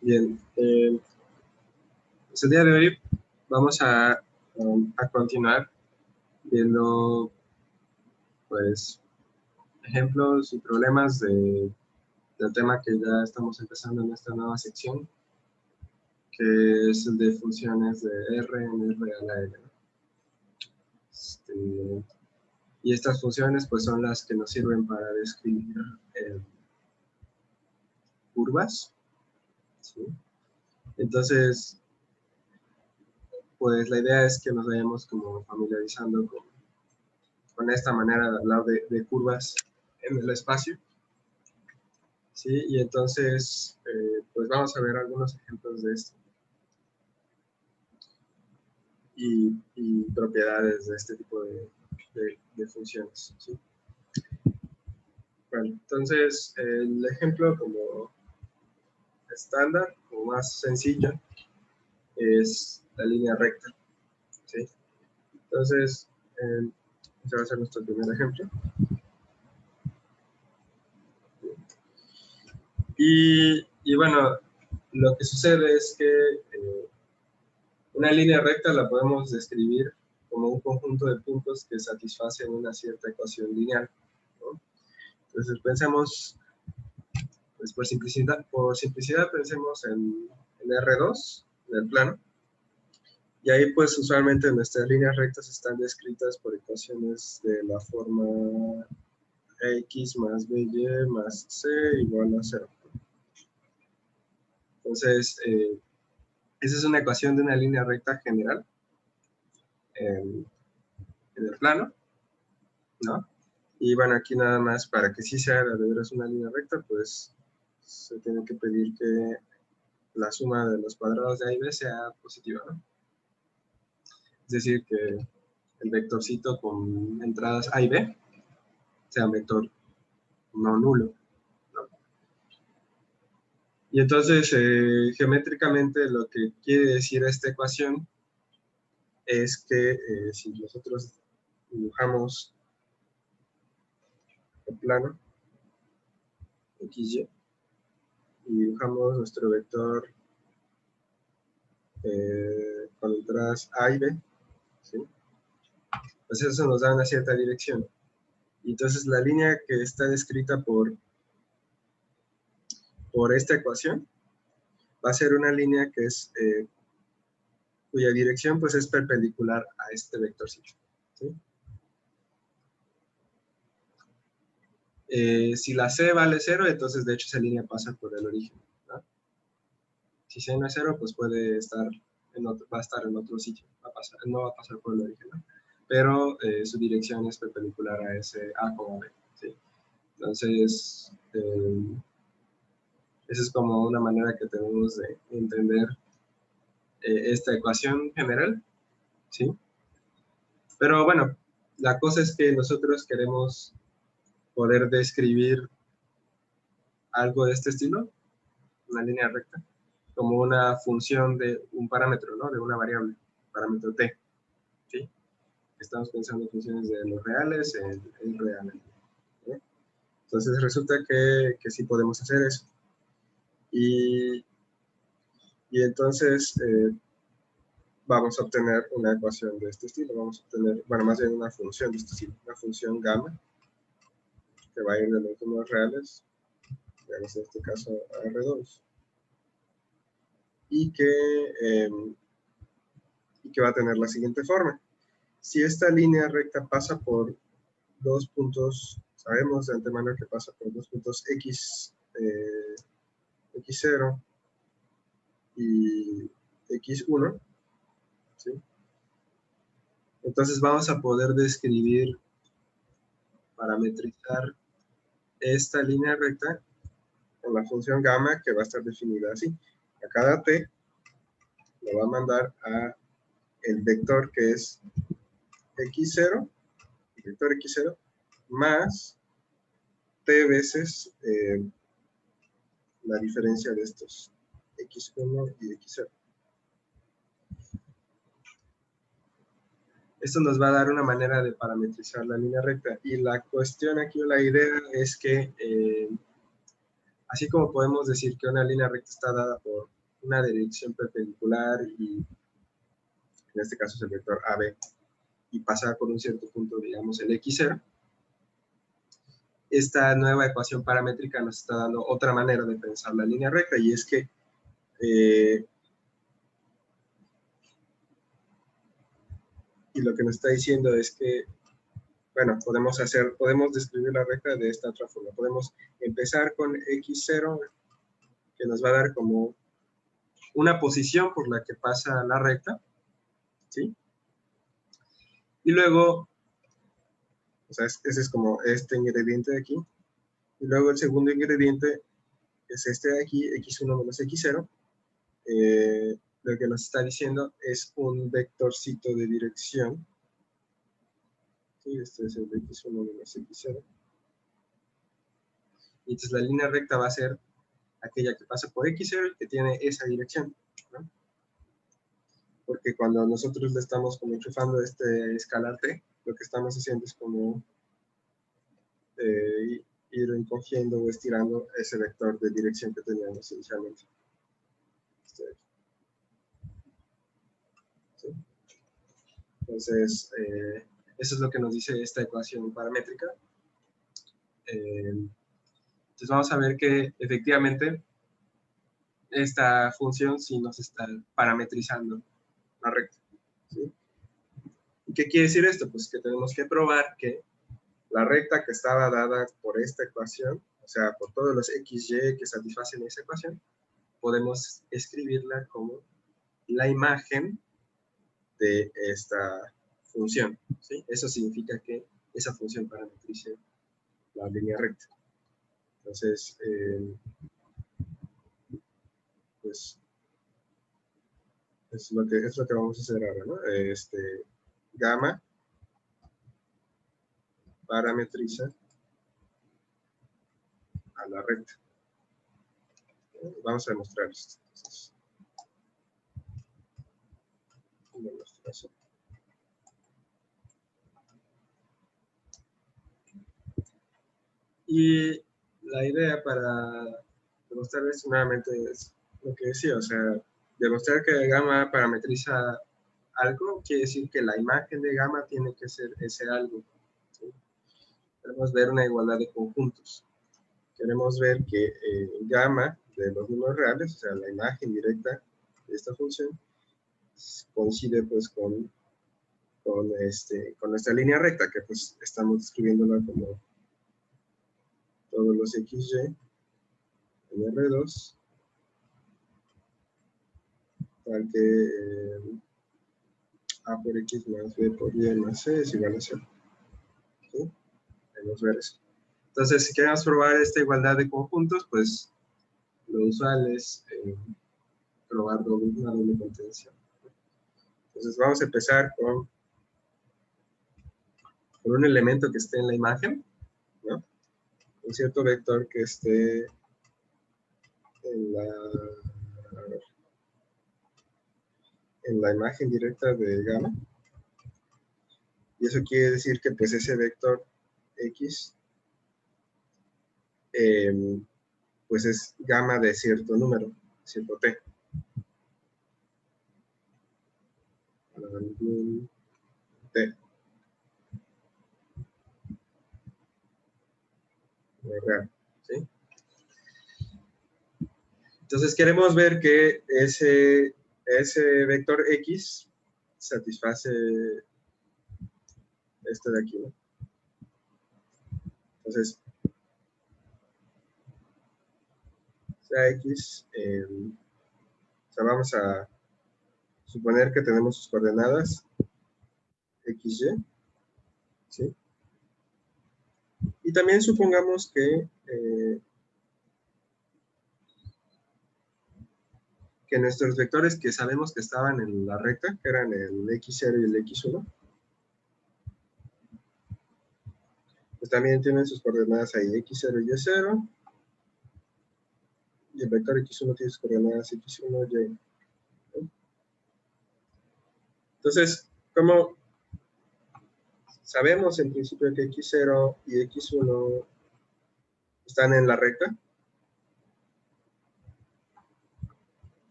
Bien, pues el día de hoy vamos a continuar viendo, pues, ejemplos y problemas del tema que ya estamos empezando en esta nueva sección, que es el de funciones de R en R a la L. Y estas funciones, pues, son las que nos sirven para describir curvas, ¿sí? Entonces, pues la idea es que nos vayamos como familiarizando con esta manera de hablar de curvas en el espacio, ¿sí? Y entonces, pues vamos a ver algunos ejemplos de esto y propiedades de este tipo de funciones, ¿sí? Bueno, entonces, el ejemplo como estándar o más sencillo es la línea recta, ¿sí? Entonces, ese va a ser nuestro primer ejemplo. Y bueno, lo que sucede es que una línea recta la podemos describir como un conjunto de puntos que satisfacen una cierta ecuación lineal, ¿no? Entonces pensemos, pues por simplicidad pensemos en R2, en el plano, y ahí pues usualmente nuestras líneas rectas están descritas por ecuaciones de la forma x más by más c igual a 0. Entonces, esa es una ecuación de una línea recta general en el plano, ¿no? Y bueno, aquí nada más para que sí sea de veras una línea recta, pues se tiene que pedir que la suma de los cuadrados de A y B sea positiva, ¿no? Es decir, que el vectorcito con entradas A y B sea un vector no nulo, ¿no? Y entonces, geométricamente, lo que quiere decir esta ecuación es que si nosotros dibujamos el plano XY y dibujamos nuestro vector con entradas A y B, ¿sí? Pues eso nos da una cierta dirección. Y entonces la línea que está descrita por esta ecuación va a ser una línea que es, cuya dirección pues es perpendicular a este vectorcito, ¿sí? Si la C vale 0, entonces de hecho esa línea pasa por el origen, ¿no? Si C no es 0, pues puede estar va a estar en otro sitio, no va a pasar por el origen, ¿no? Pero su dirección es perpendicular a ese A como B, ¿sí? Entonces, esa es como una manera que tenemos de entender esta ecuación general, ¿sí? Pero bueno, la cosa es que nosotros queremos poder describir algo de este estilo, una línea recta, como una función de un parámetro, ¿no? De una variable, parámetro t, ¿sí? Estamos pensando en funciones de los reales en real, ¿sí? Entonces resulta que sí podemos hacer eso. Y entonces vamos a obtener una ecuación de este estilo, vamos a obtener, bueno, más bien una función de este estilo, una función gamma, que va a ir de los números reales, digamos en este caso a R2, y que va a tener la siguiente forma. Si esta línea recta pasa por dos puntos, sabemos de antemano que pasa por dos puntos X, X0 y X1, ¿sí? Entonces vamos a poder describir, parametrizar esta línea recta con la función gamma que va a estar definida así. A cada t le va a mandar a el vector que es x0, el vector x0, más t veces la diferencia de estos x1 y x0. Esto nos va a dar una manera de parametrizar la línea recta. Y la cuestión aquí, la idea es que Así como podemos decir que una línea recta está dada por una dirección perpendicular y en este caso es el vector AB y pasa por un cierto punto, digamos el x0, esta nueva ecuación paramétrica nos está dando otra manera de pensar la línea recta, y es que y lo que nos está diciendo es que, bueno, podemos describir la recta de esta otra forma. Podemos empezar con x0, que nos va a dar como una posición por la que pasa la recta, ¿sí? Y luego, o sea, ese es como este ingrediente de aquí. Y luego el segundo ingrediente es este de aquí, x1 menos x0. Lo que nos está diciendo es un vectorcito de dirección. ¿Sí? Este es el de x1 menos x0. Y entonces la línea recta va a ser aquella que pasa por x0 y que tiene esa dirección, ¿no? Porque cuando nosotros le estamos como enchufando este escalar t, lo que estamos haciendo es como ir encogiendo o estirando ese vector de dirección que teníamos inicialmente. ¿Sí? Entonces, eso es lo que nos dice esta ecuación paramétrica. Entonces vamos a ver que efectivamente esta función sí nos está parametrizando la recta. ¿Sí? ¿Y qué quiere decir esto? Pues que tenemos que probar que la recta que estaba dada por esta ecuación, o sea, por todos los xy que satisfacen esa ecuación, podemos escribirla como la imagen de esta función, ¿sí? Eso significa que esa función parametrice la línea recta. Entonces, pues, es lo que vamos a hacer ahora, ¿no? Gamma parametriza a la recta. Vamos a demostrar esto. Entonces, una demostración. Y la idea para demostrar esto nuevamente es lo que decía, o sea, demostrar que gamma parametriza algo quiere decir que la imagen de gamma tiene que ser ese algo. ¿Sí? Queremos ver una igualdad de conjuntos. Queremos ver que gamma de los números reales, o sea, la imagen directa de esta función, coincide pues con nuestra línea recta, que pues estamos describiéndola como todos los xy en R2, tal que A por X más B por Y más C es igual a 0. ¿Sí? Podemos ver eso. Entonces, si queremos probar esta igualdad de conjuntos, pues lo usual es probar una doble contención. Entonces, vamos a empezar con un elemento que esté en la imagen, ¿no? Un cierto vector que esté en la imagen directa de gamma. Y eso quiere decir que pues ese vector X pues es gamma de cierto número, cierto t. T. Real, ¿sí? Entonces queremos ver que ese vector X satisface esto de aquí, ¿no? Entonces, sea X, o sea, vamos a suponer que tenemos sus coordenadas XY, ¿sí? Y también supongamos que nuestros vectores que sabemos que estaban en la recta, que eran el x0 y el x1, pues también tienen sus coordenadas ahí, x0 y y0, y el vector x1 tiene sus coordenadas x1 y y. Entonces, como sabemos en principio que x0 y x1 están en la recta,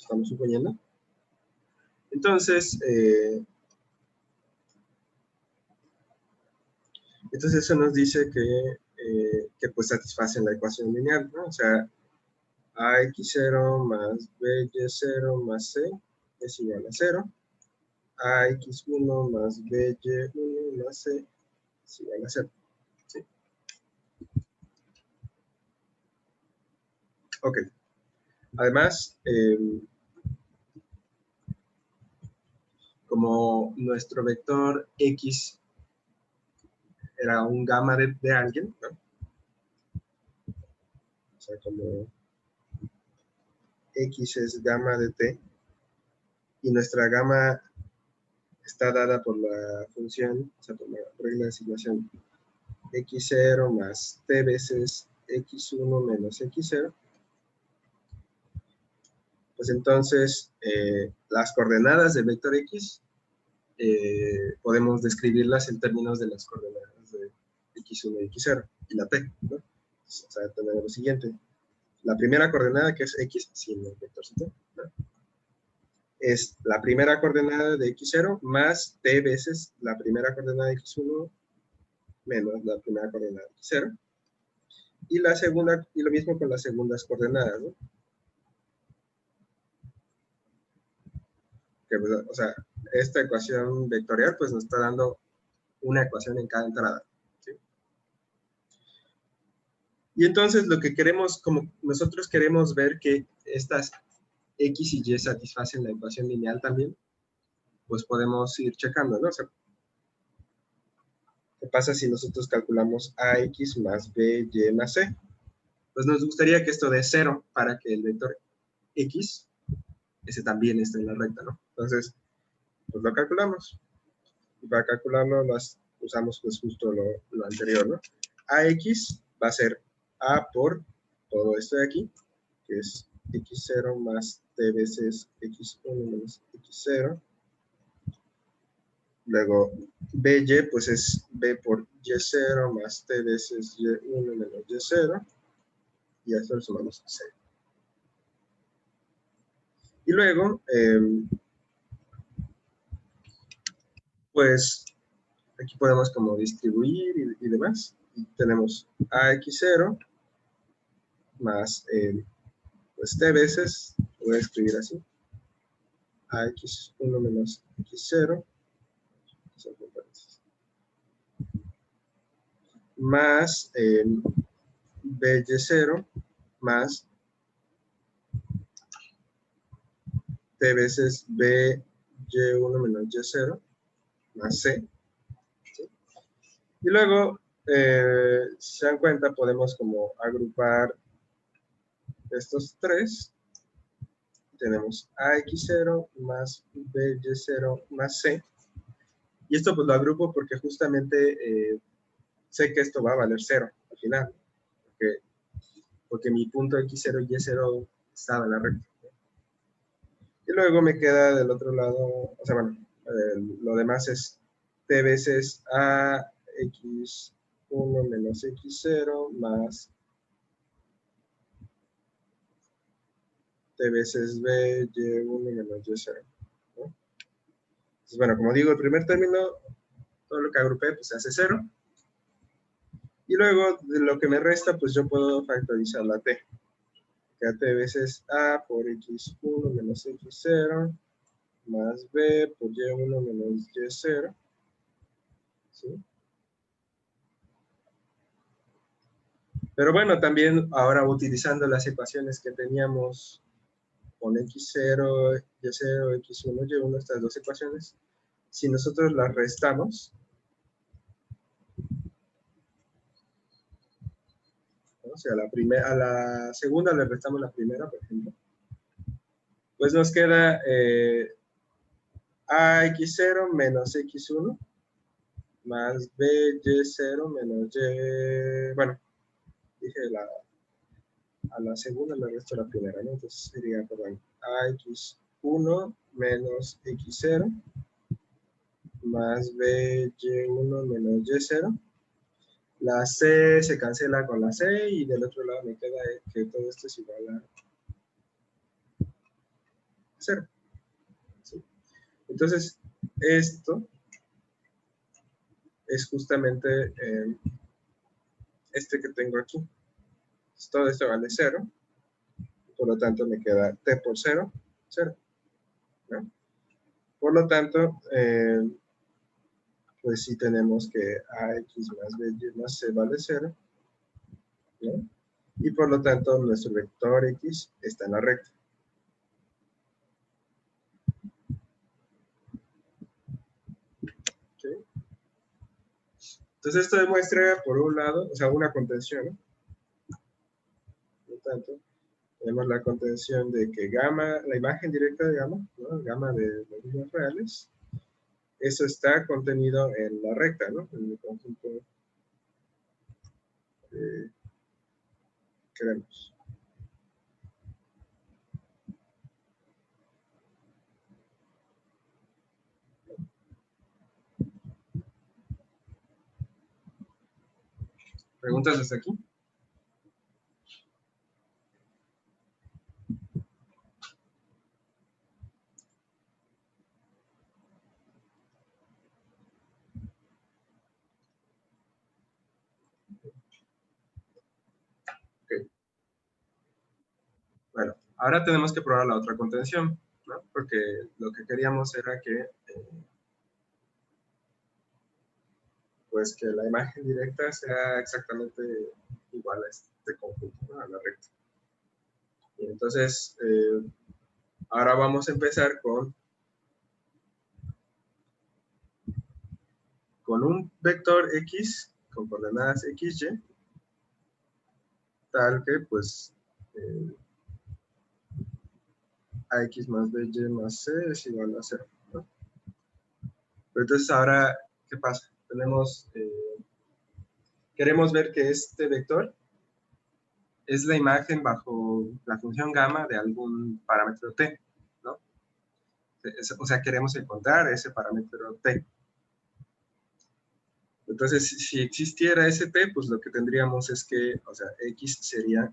estamos suponiendo. Entonces, eso nos dice que pues satisfacen la ecuación lineal, ¿no? O sea, ax0 más by0 más c es igual a 0. ax1 más by1 más c es igual a 0. ¿Sí? Ok. Además, como nuestro vector x era un gamma de alguien, ¿no? O sea, como x es gamma de t, y nuestra gamma está dada por la función, o sea, por la regla de asignación x0 más t veces x1 menos x0, pues entonces las coordenadas del vector x podemos describirlas en términos de las coordenadas de x1 y x0 y la t, ¿no? O sea, tenemos lo siguiente. La primera coordenada, que es x, sin el vector t, ¿no? Es la primera coordenada de x0 más t veces la primera coordenada de x1 menos la primera coordenada de x0. Y la segunda, y lo mismo con las segundas coordenadas, ¿no? Que, o sea, esta ecuación vectorial pues nos está dando una ecuación en cada entrada, ¿sí? Y entonces lo que queremos, como nosotros queremos ver que estas x y y satisfacen la ecuación lineal también, pues podemos ir checando, ¿no? O sea, ¿qué pasa si nosotros calculamos ax más by más c? Pues nos gustaría que esto dé 0 para que el vector x, ese también esté en la recta, ¿no? Entonces, pues lo calculamos. Y para calcularlo usamos pues justo lo anterior, ¿no? Ax va a ser a por todo esto de aquí, que es x0 más t veces x1 menos x0. Luego, by pues es b por y0 más t veces y1 menos y0. Y a esto le sumamos c. Y luego, pues aquí podemos como distribuir y demás. Y tenemos ax0 más pues t veces, voy a escribir así, ax1 menos x0, más by0 más t veces by1 menos y0 más c. ¿Sí? Y luego, si se dan cuenta, podemos como agrupar estos tres. Tenemos ax0 más by0 más c. Y esto pues lo agrupo porque justamente sé que esto va a valer 0 al final. Porque mi punto x0 y y0 estaba en la recta. Y luego me queda del otro lado, o sea, bueno, lo demás es t veces a x1 menos x0 más t veces b y1 menos y0, ¿no? Entonces, bueno, como digo, el primer término, todo lo que agrupé, pues se hace 0. Y luego, de lo que me resta, pues yo puedo factorizar la t. Que a t veces a por x1 menos x0 más b por y1 menos y0. ¿Sí? Pero bueno, también ahora utilizando las ecuaciones que teníamos con x0, y0, x1, y1, estas dos ecuaciones, si nosotros las restamos, ¿no? O sea, a la segunda le restamos la primera, por ejemplo, pues nos queda ax0 menos x1 más by0 menos y, bueno, dije a la segunda le resto la primera, ¿no? Entonces sería, perdón, ax1 menos x0 más by1 menos y0. La c se cancela con la c y del otro lado me queda que todo esto es igual a 0. ¿Sí? Entonces, esto es justamente este que tengo aquí. Entonces, todo esto vale 0. Por lo tanto, me queda t por 0, 0. ¿No? Por lo tanto, pues sí tenemos que ax más by más c vale 0. ¿No? Y por lo tanto, nuestro vector x está en la recta. ¿Sí? Entonces, esto demuestra, por un lado, o sea, una contención, ¿no? Por lo tanto, tenemos la contención de que gamma, la imagen directa de gamma, ¿no? Gamma de los números reales, eso está contenido en la recta, ¿no? En el conjunto que queremos. ¿Preguntas hasta aquí? Ok. Bueno, ahora tenemos que probar la otra contención, ¿no? Porque lo que queríamos era que, pues que la imagen directa sea exactamente igual a este conjunto, ¿no? A la recta. Y entonces, ahora vamos a empezar con un vector x con coordenadas xy, tal que pues ax más by más c es igual a 0, ¿no? Pero entonces ahora, ¿qué pasa? Queremos ver que este vector es la imagen bajo la función gamma de algún parámetro t, ¿no? O sea, queremos encontrar ese parámetro t. Entonces, si existiera ese t, pues lo que tendríamos es que, o sea, x sería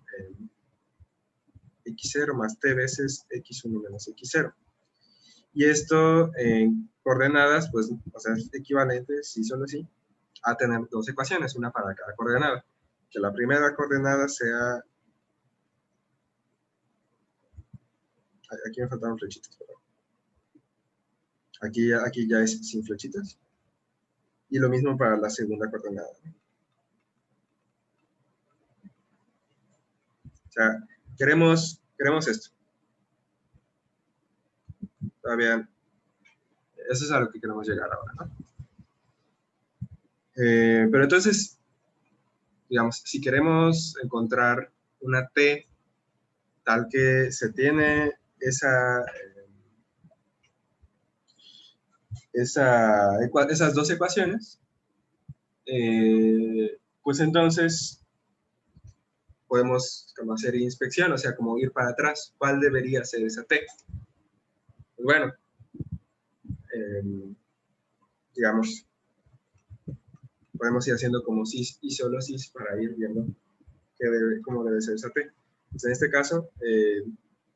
x0 más t veces x1 menos x0. Y esto en coordenadas, pues, o sea, es equivalente, si solo así, a tener dos ecuaciones, una para cada coordenada. Que la primera coordenada sea... Aquí me faltaron flechitas, perdón. Aquí ya es sin flechitas. Y lo mismo para la segunda coordenada. O sea, queremos esto. Todavía, eso es a lo que queremos llegar ahora, ¿no? Pero entonces, digamos, si queremos encontrar una t tal que se tiene esas dos ecuaciones, pues entonces podemos como hacer inspección, o sea, como ir para atrás. ¿Cuál debería ser esa t? Pues bueno, digamos, podemos ir haciendo como cis y solo cis para ir viendo cómo debe ser esa t. Entonces, en este caso,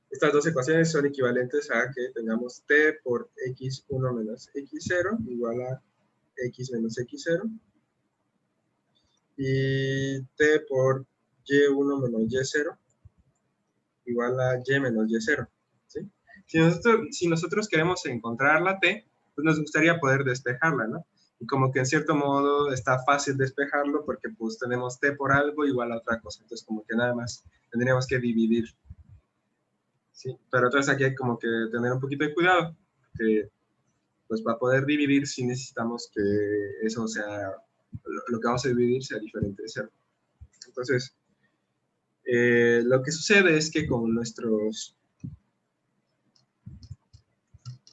estas dos ecuaciones son equivalentes a que tengamos t por x1 menos x0 igual a x menos x0 y t por y1 menos y0 igual a y menos y0. ¿Sí? Si nosotros queremos encontrar la t, pues nos gustaría poder despejarla, ¿no? Y como que en cierto modo está fácil despejarlo porque pues tenemos t por algo igual a otra cosa. Entonces como que nada más tendríamos que dividir. ¿Sí? Pero entonces aquí hay como que tener un poquito de cuidado, que pues para poder dividir sí necesitamos que eso sea, lo que vamos a dividir sea diferente de 0. Entonces, lo que sucede es que con nuestros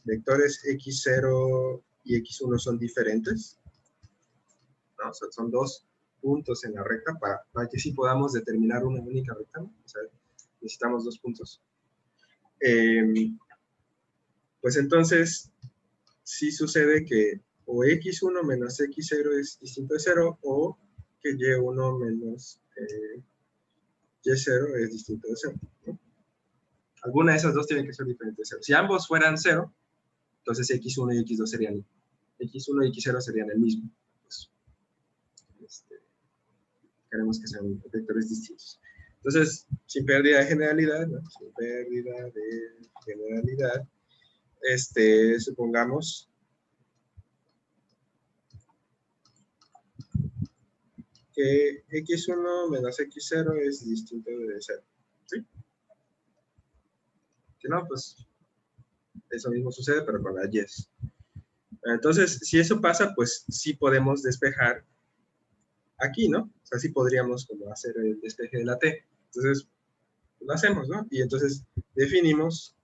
vectores x0 y x1 son diferentes, ¿no? O sea, son dos puntos en la recta para que sí podamos determinar una única recta, ¿no? O sea, necesitamos dos puntos. Pues entonces, sí sucede que o x1 menos x0 es distinto de 0 o que y1 menos y0 es distinto de 0, ¿no? Alguna de esas dos tiene que ser diferente de 0. Si ambos fueran 0, entonces x1 y x2 serían, x1 y x0 serían el mismo. Pues, queremos que sean vectores distintos. Entonces, sin pérdida de generalidad, ¿no? Sin pérdida de generalidad, supongamos que x1 menos x0 es distinto de 0. ¿Sí? Si no, pues eso mismo sucede, pero con las yes. Entonces, si eso pasa, pues sí podemos despejar aquí, ¿no? O sea, sí podríamos como hacer el despeje de la t. Entonces, lo hacemos, ¿no? Y entonces definimos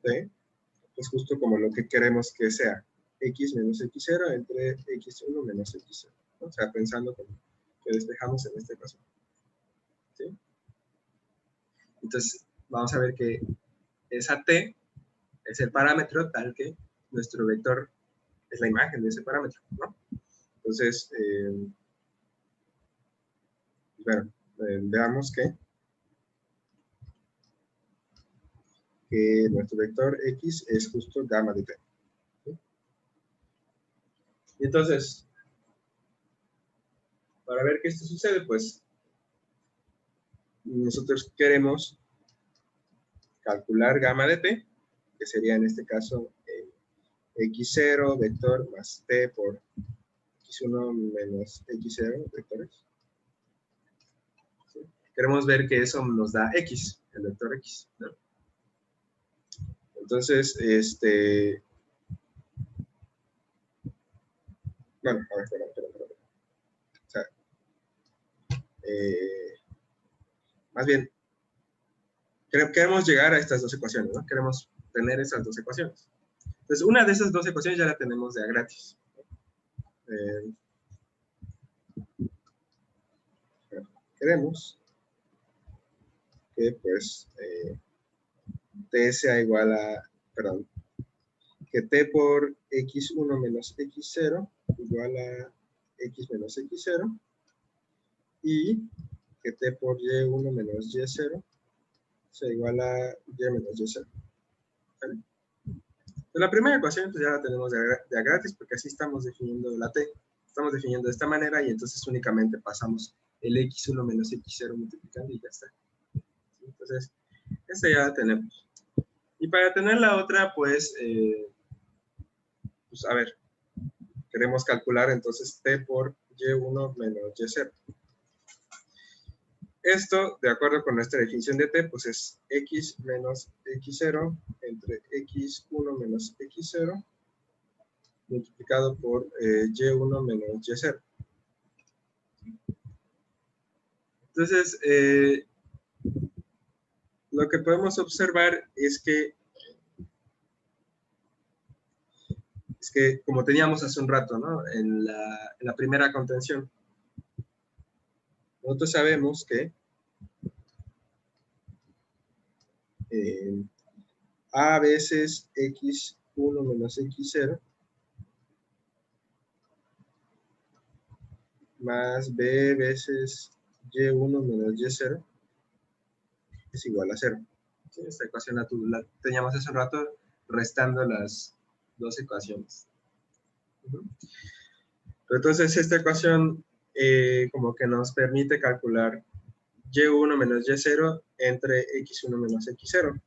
t, es justo como lo que queremos que sea, x menos x0 entre x1 menos x0. ¿No? O sea, pensando como que despejamos en esta ecuación. ¿Sí? Entonces, vamos a ver que esa t es el parámetro tal que nuestro vector es la imagen de ese parámetro, ¿no? Entonces, bueno, veamos que nuestro vector x es justo gamma de t. ¿Sí? Y entonces, para ver que esto sucede, pues, nosotros queremos calcular gamma de t, que sería en este caso x0 vector más t por x1 menos x0 vectores. ¿Sí? Queremos ver que eso nos da x, el vector x, ¿no? Entonces, bueno, a ver, espera. O sea, más bien, queremos llegar a estas dos ecuaciones, ¿no? Queremos tener esas dos ecuaciones. Entonces, una de esas dos ecuaciones ya la tenemos de a gratis. Queremos que, pues, t sea igual a, perdón, que t por x1 menos x0 igual a x menos x0 y que t por y1 menos y0 sea igual a y menos y0. ¿Vale? La primera ecuación pues ya la tenemos de a gratis porque así estamos definiendo la t. Estamos definiendo de esta manera y entonces únicamente pasamos el x1 menos x0 multiplicando y ya está. Entonces, esta ya la tenemos. Y para tener la otra, pues a ver, queremos calcular entonces t por y1 menos y0. Esto, de acuerdo con nuestra definición de t, pues es x menos x0 entre x1 menos x0 multiplicado por y1 menos y0. Entonces, lo que podemos observar es que como teníamos hace un rato, ¿no? En la primera contención, nosotros sabemos que a veces x1 menos x0 más b veces y1 menos y0 es igual a 0. ¿Sí? Esta ecuación la teníamos hace un rato restando las dos ecuaciones. Pero entonces esta ecuación como que nos permite calcular y1 menos y0 entre x1 menos x0,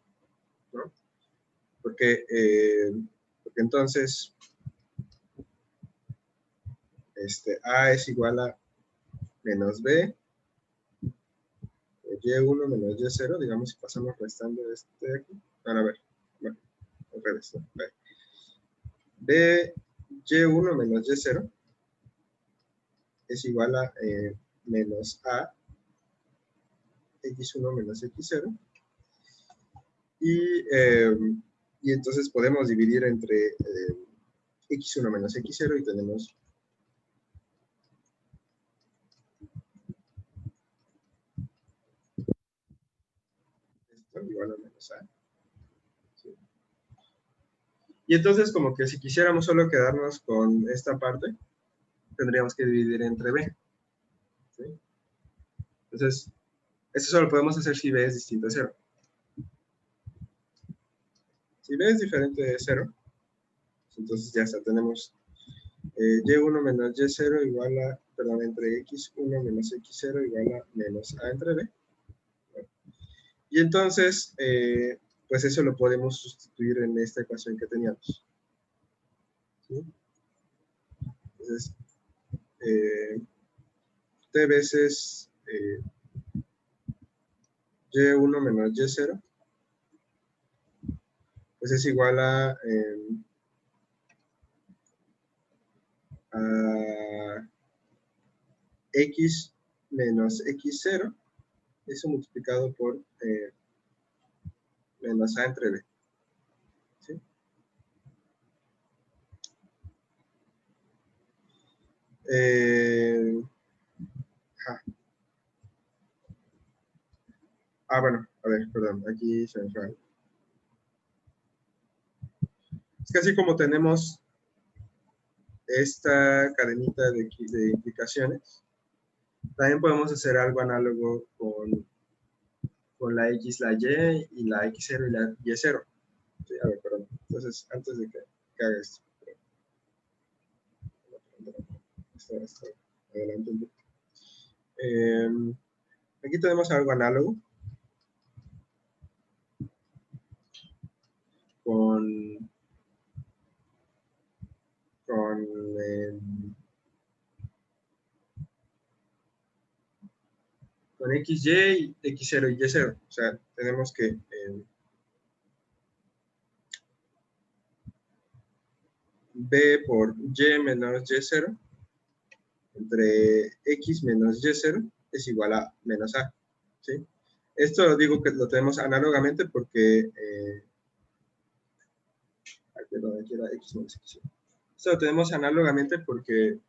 ¿no? Porque entonces a es igual a menos b, y1 menos y0, digamos si pasamos restando este de aquí. Ahora a ver, bueno, al revés, ¿no? B y1 menos y0 es igual a menos a x1 menos x0 y entonces podemos dividir entre x1 menos x0 y tenemos esto igual a menos a. ¿Sí? Y entonces como que si quisiéramos solo quedarnos con esta parte, tendríamos que dividir entre b. ¿Sí? Entonces, Esto solo podemos hacer si b es distinto de 0. Si b es diferente de 0, entonces ya está, tenemos y1 menos y0 igual a, perdón, entre x1 menos x0 igual a menos a entre b. Y entonces, pues eso lo podemos sustituir en esta ecuación que teníamos. ¿Sí? Entonces, t veces y1 menos y0, pues es igual a x menos x0, eso multiplicado por menos a entre b. ¿Sí? Bueno, a ver, perdón, aquí se me fue. Es que así como tenemos esta cadenita de implicaciones, también podemos hacer algo análogo con la x, la y, y la x0 y la y0. Sí, a ver, perdón. Entonces, antes de que haga esto. Esto, adelante un poco. Aquí tenemos algo análogo con xy, x0 y y0. O sea, tenemos que b por y menos y0 entre x menos y0 es igual a menos a. ¿Sí? Esto lo digo que lo tenemos análogamente porque perdón, aquí era x menos x0. Esto lo tenemos análogamente porque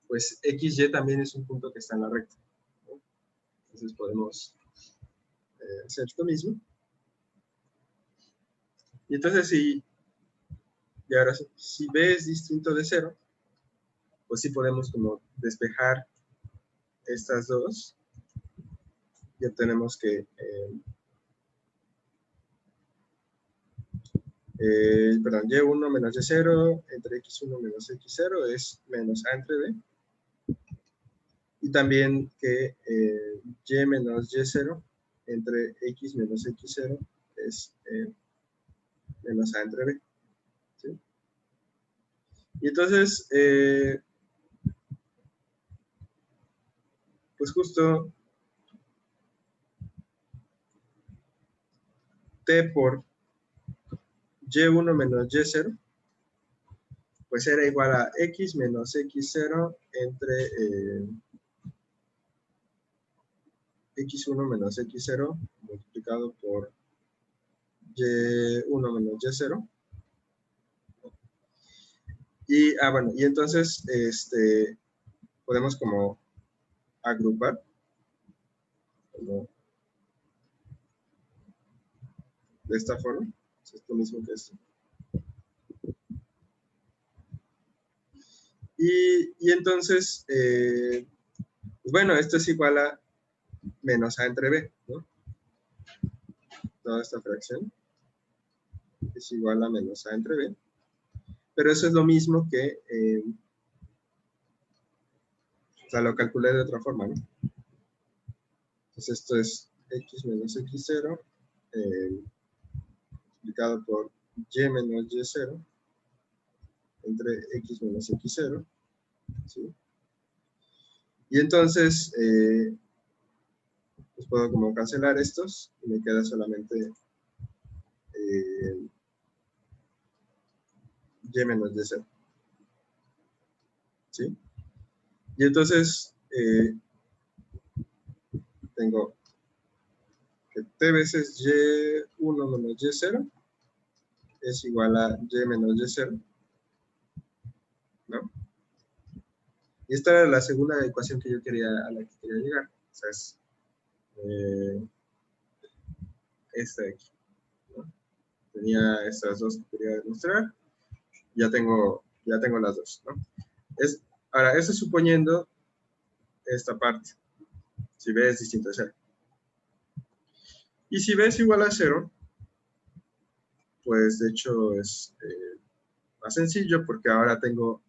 pues xy también es un punto que está en la recta, ¿no? Entonces podemos hacer esto mismo. Y entonces y ahora sí, si b es distinto de 0, pues sí podemos como despejar estas dos. Ya tenemos que perdón, y1 menos y0 entre x1 menos x0 es menos a entre b. Y también que y menos y0 entre x menos x0 es menos a entre b. ¿Sí? Y entonces, pues justo t por y1 menos y0, pues era igual a x menos x0 entre x1 menos x0 multiplicado por y1 menos y0. Y, bueno, y entonces podemos como agrupar como de esta forma. Es esto mismo que esto. Y entonces, pues bueno, esto es igual a menos a entre b, ¿no? Toda esta fracción es igual a menos a entre b. Pero eso es lo mismo que, o sea, lo calculé de otra forma, ¿no? Entonces esto es x menos x0 multiplicado por y menos y0 entre x menos x0, ¿sí? Y entonces, pues puedo como cancelar estos y me queda solamente y menos y0, ¿sí? Y entonces, tengo que t veces y1 menos y0 es igual a y menos y0, ¿no? Y esta era la segunda ecuación que yo quería, a la que quería llegar. O sea, es esta de aquí, ¿no? Tenía estas dos que quería demostrar. Ya tengo las dos, ¿no? Ahora, eso suponiendo esta parte. Si b es distinto de 0. Y si b es igual a 0, pues de hecho es más sencillo porque ahora tengo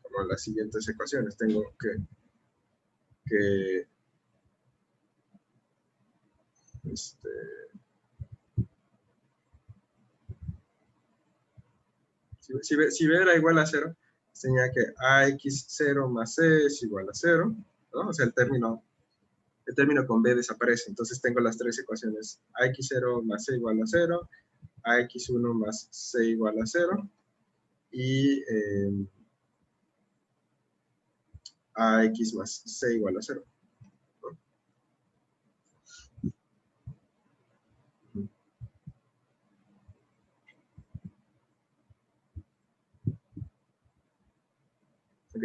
como las siguientes ecuaciones. Tengo que si b era igual a 0, tenía que ax0 más c es igual a 0, ¿no? O sea, el término con b desaparece. Entonces tengo las tres ecuaciones. Ax0 más c igual a 0, ax1 más c igual a 0 y ax más c igual a 0. Ok,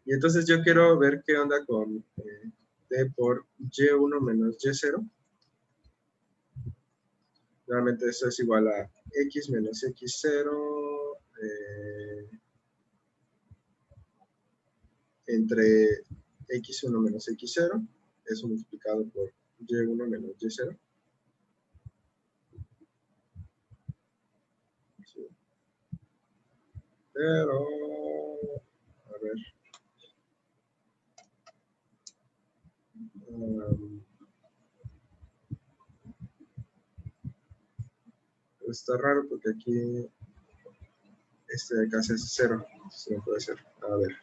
y entonces yo quiero ver qué onda con d por y1 menos y0. Nuevamente eso es igual a x menos x0 entre x1 menos x0, eso multiplicado por y1 menos y0. Sí. Pero, a ver, está raro porque aquí este de acá es 0, entonces no puede ser. A ver.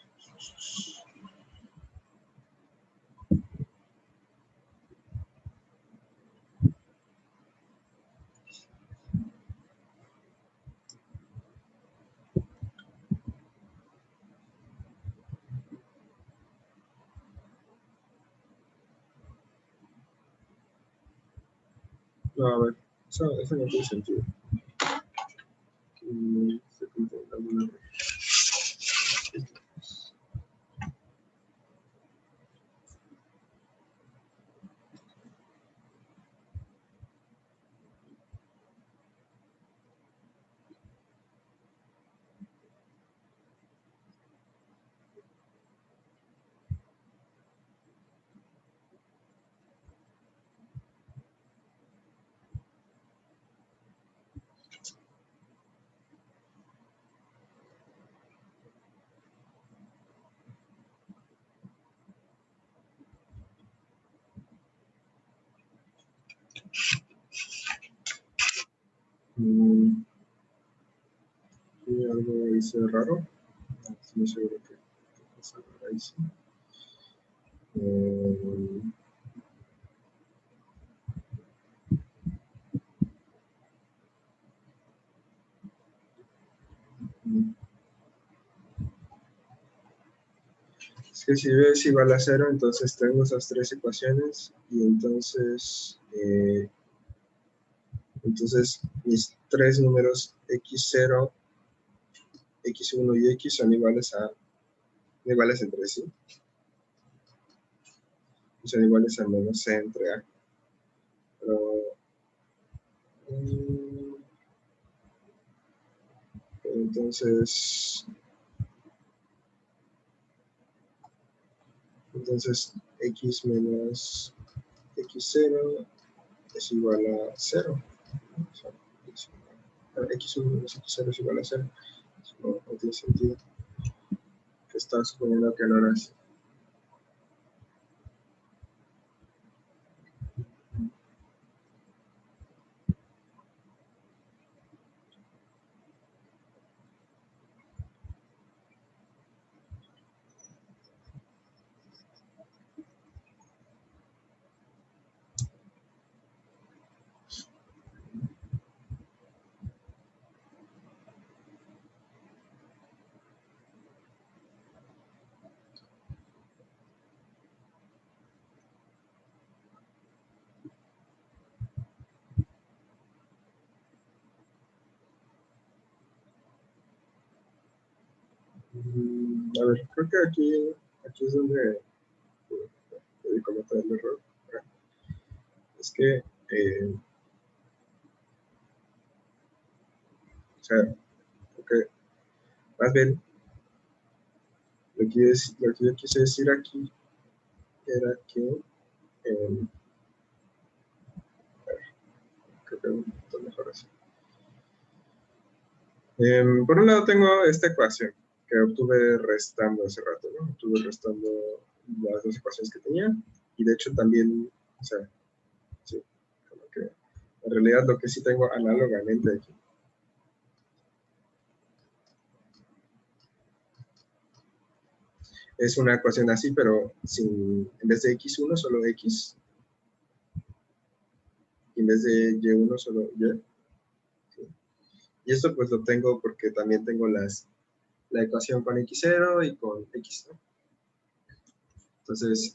No, a ver, eso no tiene sentido. Estoy confundiendo alguna vez. Aquí algo hice raro. Estoy muy seguro que pasa ahí sí. Es que si b es igual a 0, entonces tengo esas tres ecuaciones y entonces mis tres números x0, x1 y x son iguales entre sí. Y son iguales a menos c entre a. Pero, entonces x menos x0 es igual a 0. O sea, x1 menos x0 es igual a 0. Eso no tiene sentido. Que estaba suponiendo que no era así. A ver, creo que aquí es donde puede cometer el error. Es que, o sea, porque más bien lo que yo quise decir aquí era que Creo que un poquito mejor así. Por un lado tengo esta ecuación que obtuve restando hace rato, ¿no? Obtuve restando las dos ecuaciones que tenía, y de hecho también, o sea, sí, como que en realidad lo que sí tengo análogamente aquí es una ecuación así, pero sin, en vez de x1 solo x, y en vez de y1 solo y. ¿Sí? Y esto pues lo tengo porque también tengo la ecuación con x0 y con x, ¿no? Entonces,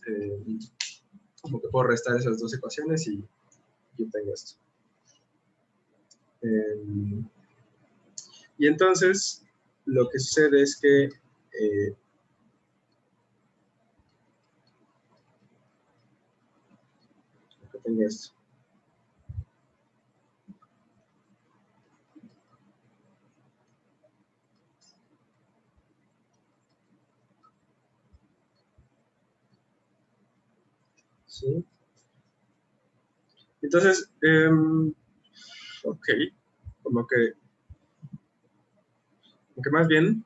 como que puedo restar esas dos ecuaciones y yo tengo esto. Y entonces, lo que sucede es que acá tengo esto. ¿Sí? Entonces, ok, como que más bien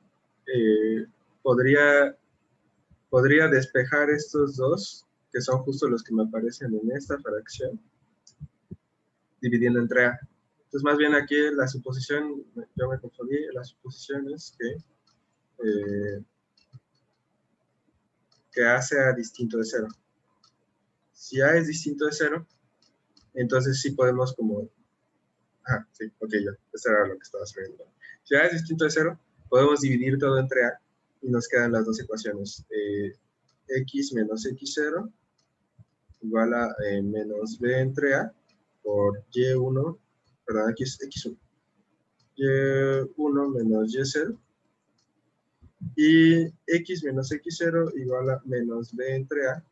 podría despejar estos dos, que son justo los que me aparecen en esta fracción, dividiendo entre A. Entonces, más bien aquí la suposición, yo me confundí, la suposición es que A sea distinto de 0. Si A es distinto de 0, entonces sí podemos como... Ah, sí, ok, ya, eso era lo que estaba escribiendo. Si A es distinto de 0, podemos dividir todo entre A y nos quedan las dos ecuaciones. X menos x0 igual a menos b entre A por y1, perdón, aquí es x1. y1 menos y0 y x menos x0 igual a menos b entre A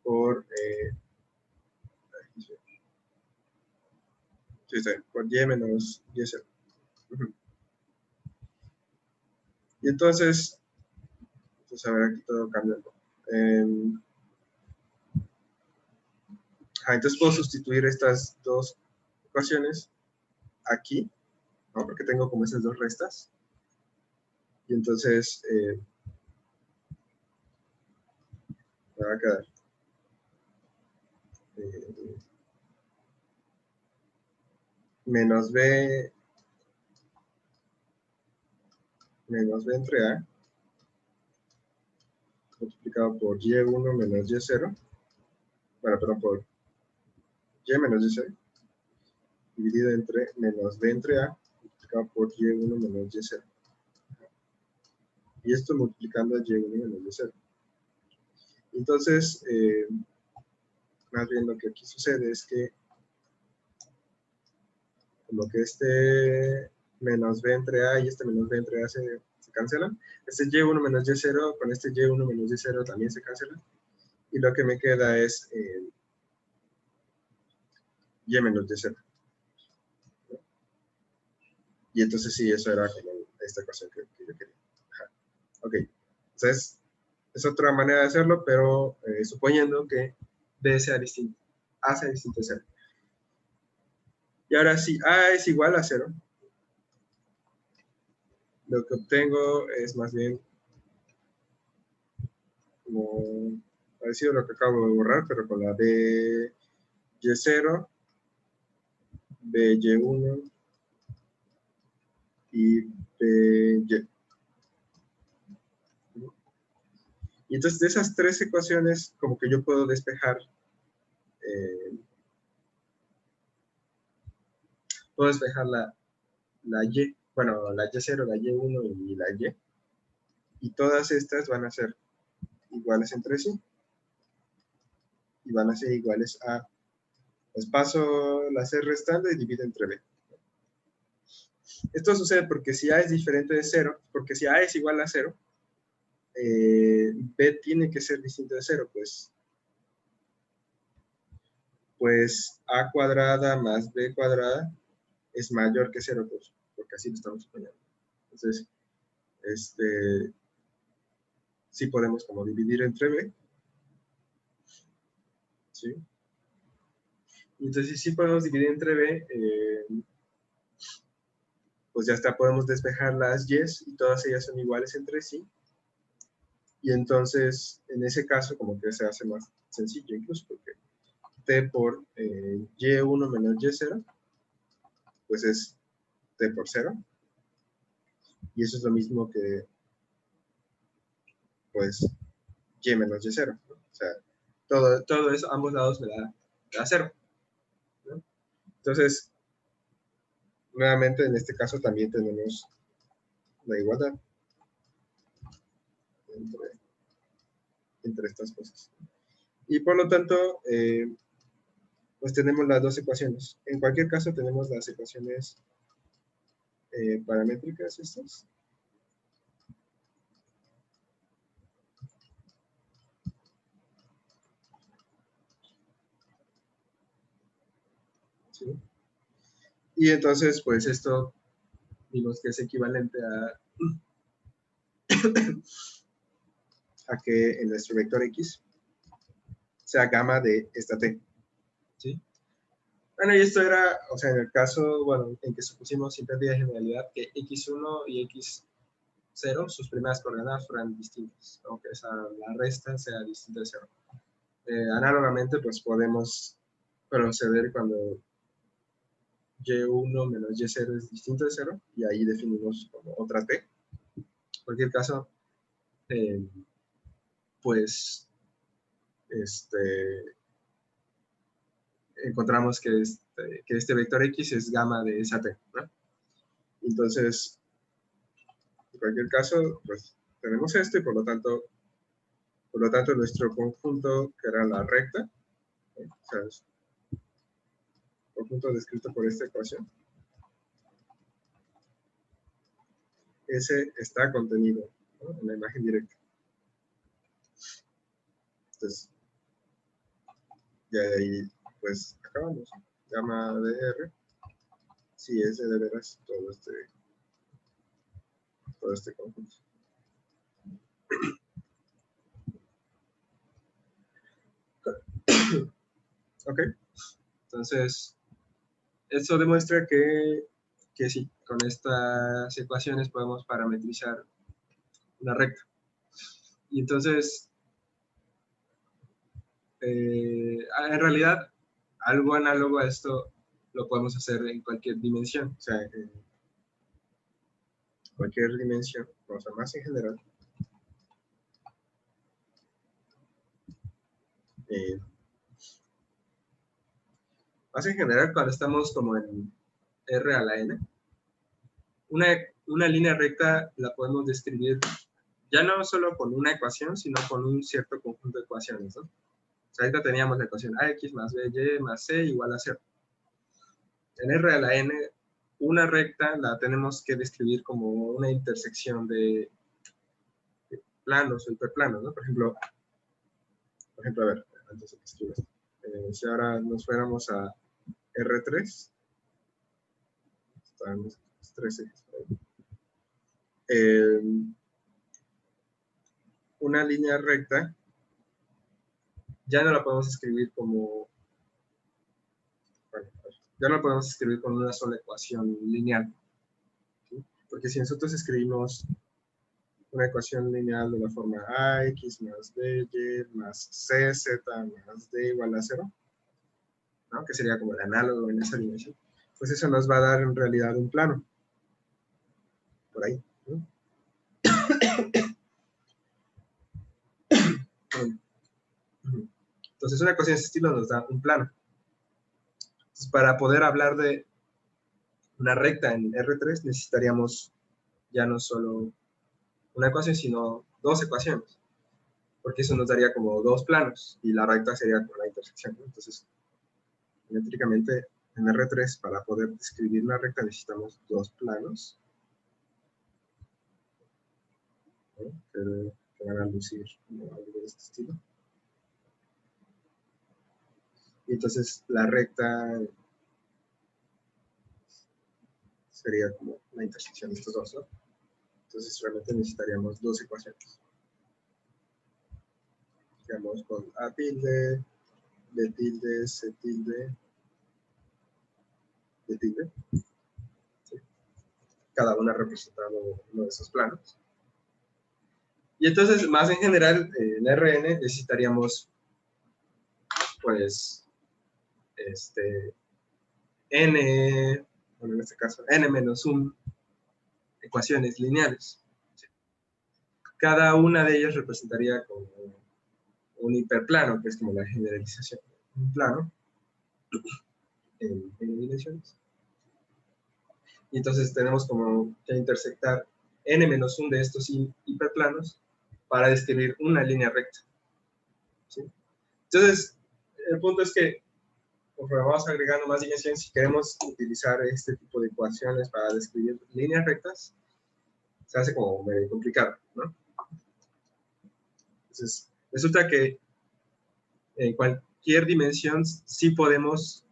por, por y menos y0. Y entonces, a ver, aquí todo cambia un poco. Entonces puedo sustituir estas dos ecuaciones aquí, ¿no? Porque tengo como esas dos restas. Y entonces me va a quedar menos b entre A multiplicado por y1 menos y0, bueno, perdón, por y menos y0, dividido entre menos b entre A multiplicado por y1 menos y0. Y esto multiplicando a y1 menos y0. Entonces, más bien lo que aquí sucede es que como que este menos b entre A y este menos b entre A se cancelan. Este y1 menos y0 con este y1 menos y0 también se cancelan. Y lo que me queda es y menos y0. Y entonces sí, eso era como esta ecuación que yo quería. Ajá. Ok, entonces es otra manera de hacerlo, pero suponiendo que B sea distinto, A sea distinto de 0. Y ahora si A es igual a 0, lo que obtengo es más bien como parecido a lo que acabo de borrar, pero con la B y0, BY1 y BY. Y entonces de esas tres ecuaciones, como que yo puedo despejar, la Y, bueno, la Y0, la Y1 y la Y. Y todas estas van a ser iguales entre sí. Y van a ser iguales a, pues paso la C restando y divido entre B. Esto sucede porque si A es diferente de 0, porque si A es igual a 0, B tiene que ser distinto de 0, pues A cuadrada más B cuadrada es mayor que 0, pues, porque así lo estamos suponiendo. Entonces, sí podemos como dividir entre B. ¿sí? Y entonces sí podemos dividir entre B, pues ya está, podemos despejar las Y's y todas ellas son iguales entre sí. Y entonces, en ese caso, como que se hace más sencillo incluso, porque T por Y1 menos Y0, pues es T por 0. Y eso es lo mismo que, pues, Y menos Y0, ¿no? O sea, todo eso, ambos lados me da 0, ¿no? Entonces, nuevamente, en este caso también tenemos la igualdad entre estas cosas. Y por lo tanto, pues tenemos las dos ecuaciones. En cualquier caso, tenemos las ecuaciones paramétricas estas. ¿Sí? Y entonces, pues esto, digamos que es equivalente a que en nuestro vector X sea gamma de esta T. ¿Sí? Bueno, y esto era, o sea, en el caso, bueno, en que supusimos sin pérdida de generalidad que X1 y X0, sus primeras coordenadas fueran distintas, aunque la resta sea distinta de 0. Análogamente, pues podemos proceder cuando Y1 menos Y0 es distinto de 0, y ahí definimos como otra T. En cualquier caso, pues, encontramos que este vector X es gamma de esa T, ¿no? Entonces, en cualquier caso, pues tenemos esto y por lo tanto nuestro conjunto, que era la recta, ¿no? O sea, es conjunto descrito por esta ecuación, ese está contenido, ¿no?, en la imagen directa. Entonces, ya de ahí, pues acabamos. Gamma de R, si es de veras todo este conjunto. Ok, entonces, eso demuestra que sí, con estas ecuaciones podemos parametrizar una recta. Y entonces, en realidad, algo análogo a esto lo podemos hacer en cualquier dimensión. O sea, en cualquier dimensión, vamos a más en general. Más en general, cuando estamos como en R a la N, una línea recta la podemos describir ya no solo con una ecuación, sino con un cierto conjunto de ecuaciones, ¿no? O sea, ahorita teníamos la ecuación AX más BY más C igual a 0. En R a la N, una recta la tenemos que describir como una intersección de planos o hiperplanos, ¿no? Por ejemplo, a ver, antes de que escriba esto. Si ahora nos fuéramos a R3, están los 3 ejes. Una línea recta ya no la podemos escribir como, bueno, ya no la podemos escribir con una sola ecuación lineal, ¿sí? Porque si nosotros escribimos una ecuación lineal de la forma AX más BY más CZ más D igual a 0, ¿no?, que sería como el análogo en esa dimensión, pues eso nos va a dar en realidad un plano, por ahí, ¿no? Entonces una ecuación de ese estilo nos da un plano. Entonces, para poder hablar de una recta en R3 necesitaríamos ya no solo una ecuación, sino dos ecuaciones, porque eso nos daría como dos planos, y la recta sería como la intersección, ¿no? Entonces, geométricamente, en R3, para poder describir una recta necesitamos dos planos, ¿no?, que van a lucir como algo de este estilo. Y entonces la recta sería como la intersección de estos dos, ¿no? Entonces realmente necesitaríamos dos ecuaciones. Digamos con A tilde B tilde, C tilde, D tilde. ¿Sí? Cada una representando uno de esos planos. Y entonces, más en general, en Rn necesitaríamos, pues, n, bueno, en este caso, n-1 ecuaciones lineales. ¿Sí? Cada una de ellas representaría como un hiperplano, que es como la generalización de un plano en dimensiones. Y entonces tenemos como que intersectar n-1 de estos hiperplanos para describir una línea recta. ¿Sí? Entonces, el punto es que conforme vamos agregando más dimensiones, si queremos utilizar este tipo de ecuaciones para describir líneas rectas, se hace como medio complicado, ¿no? Entonces, resulta que en cualquier dimensión sí podemos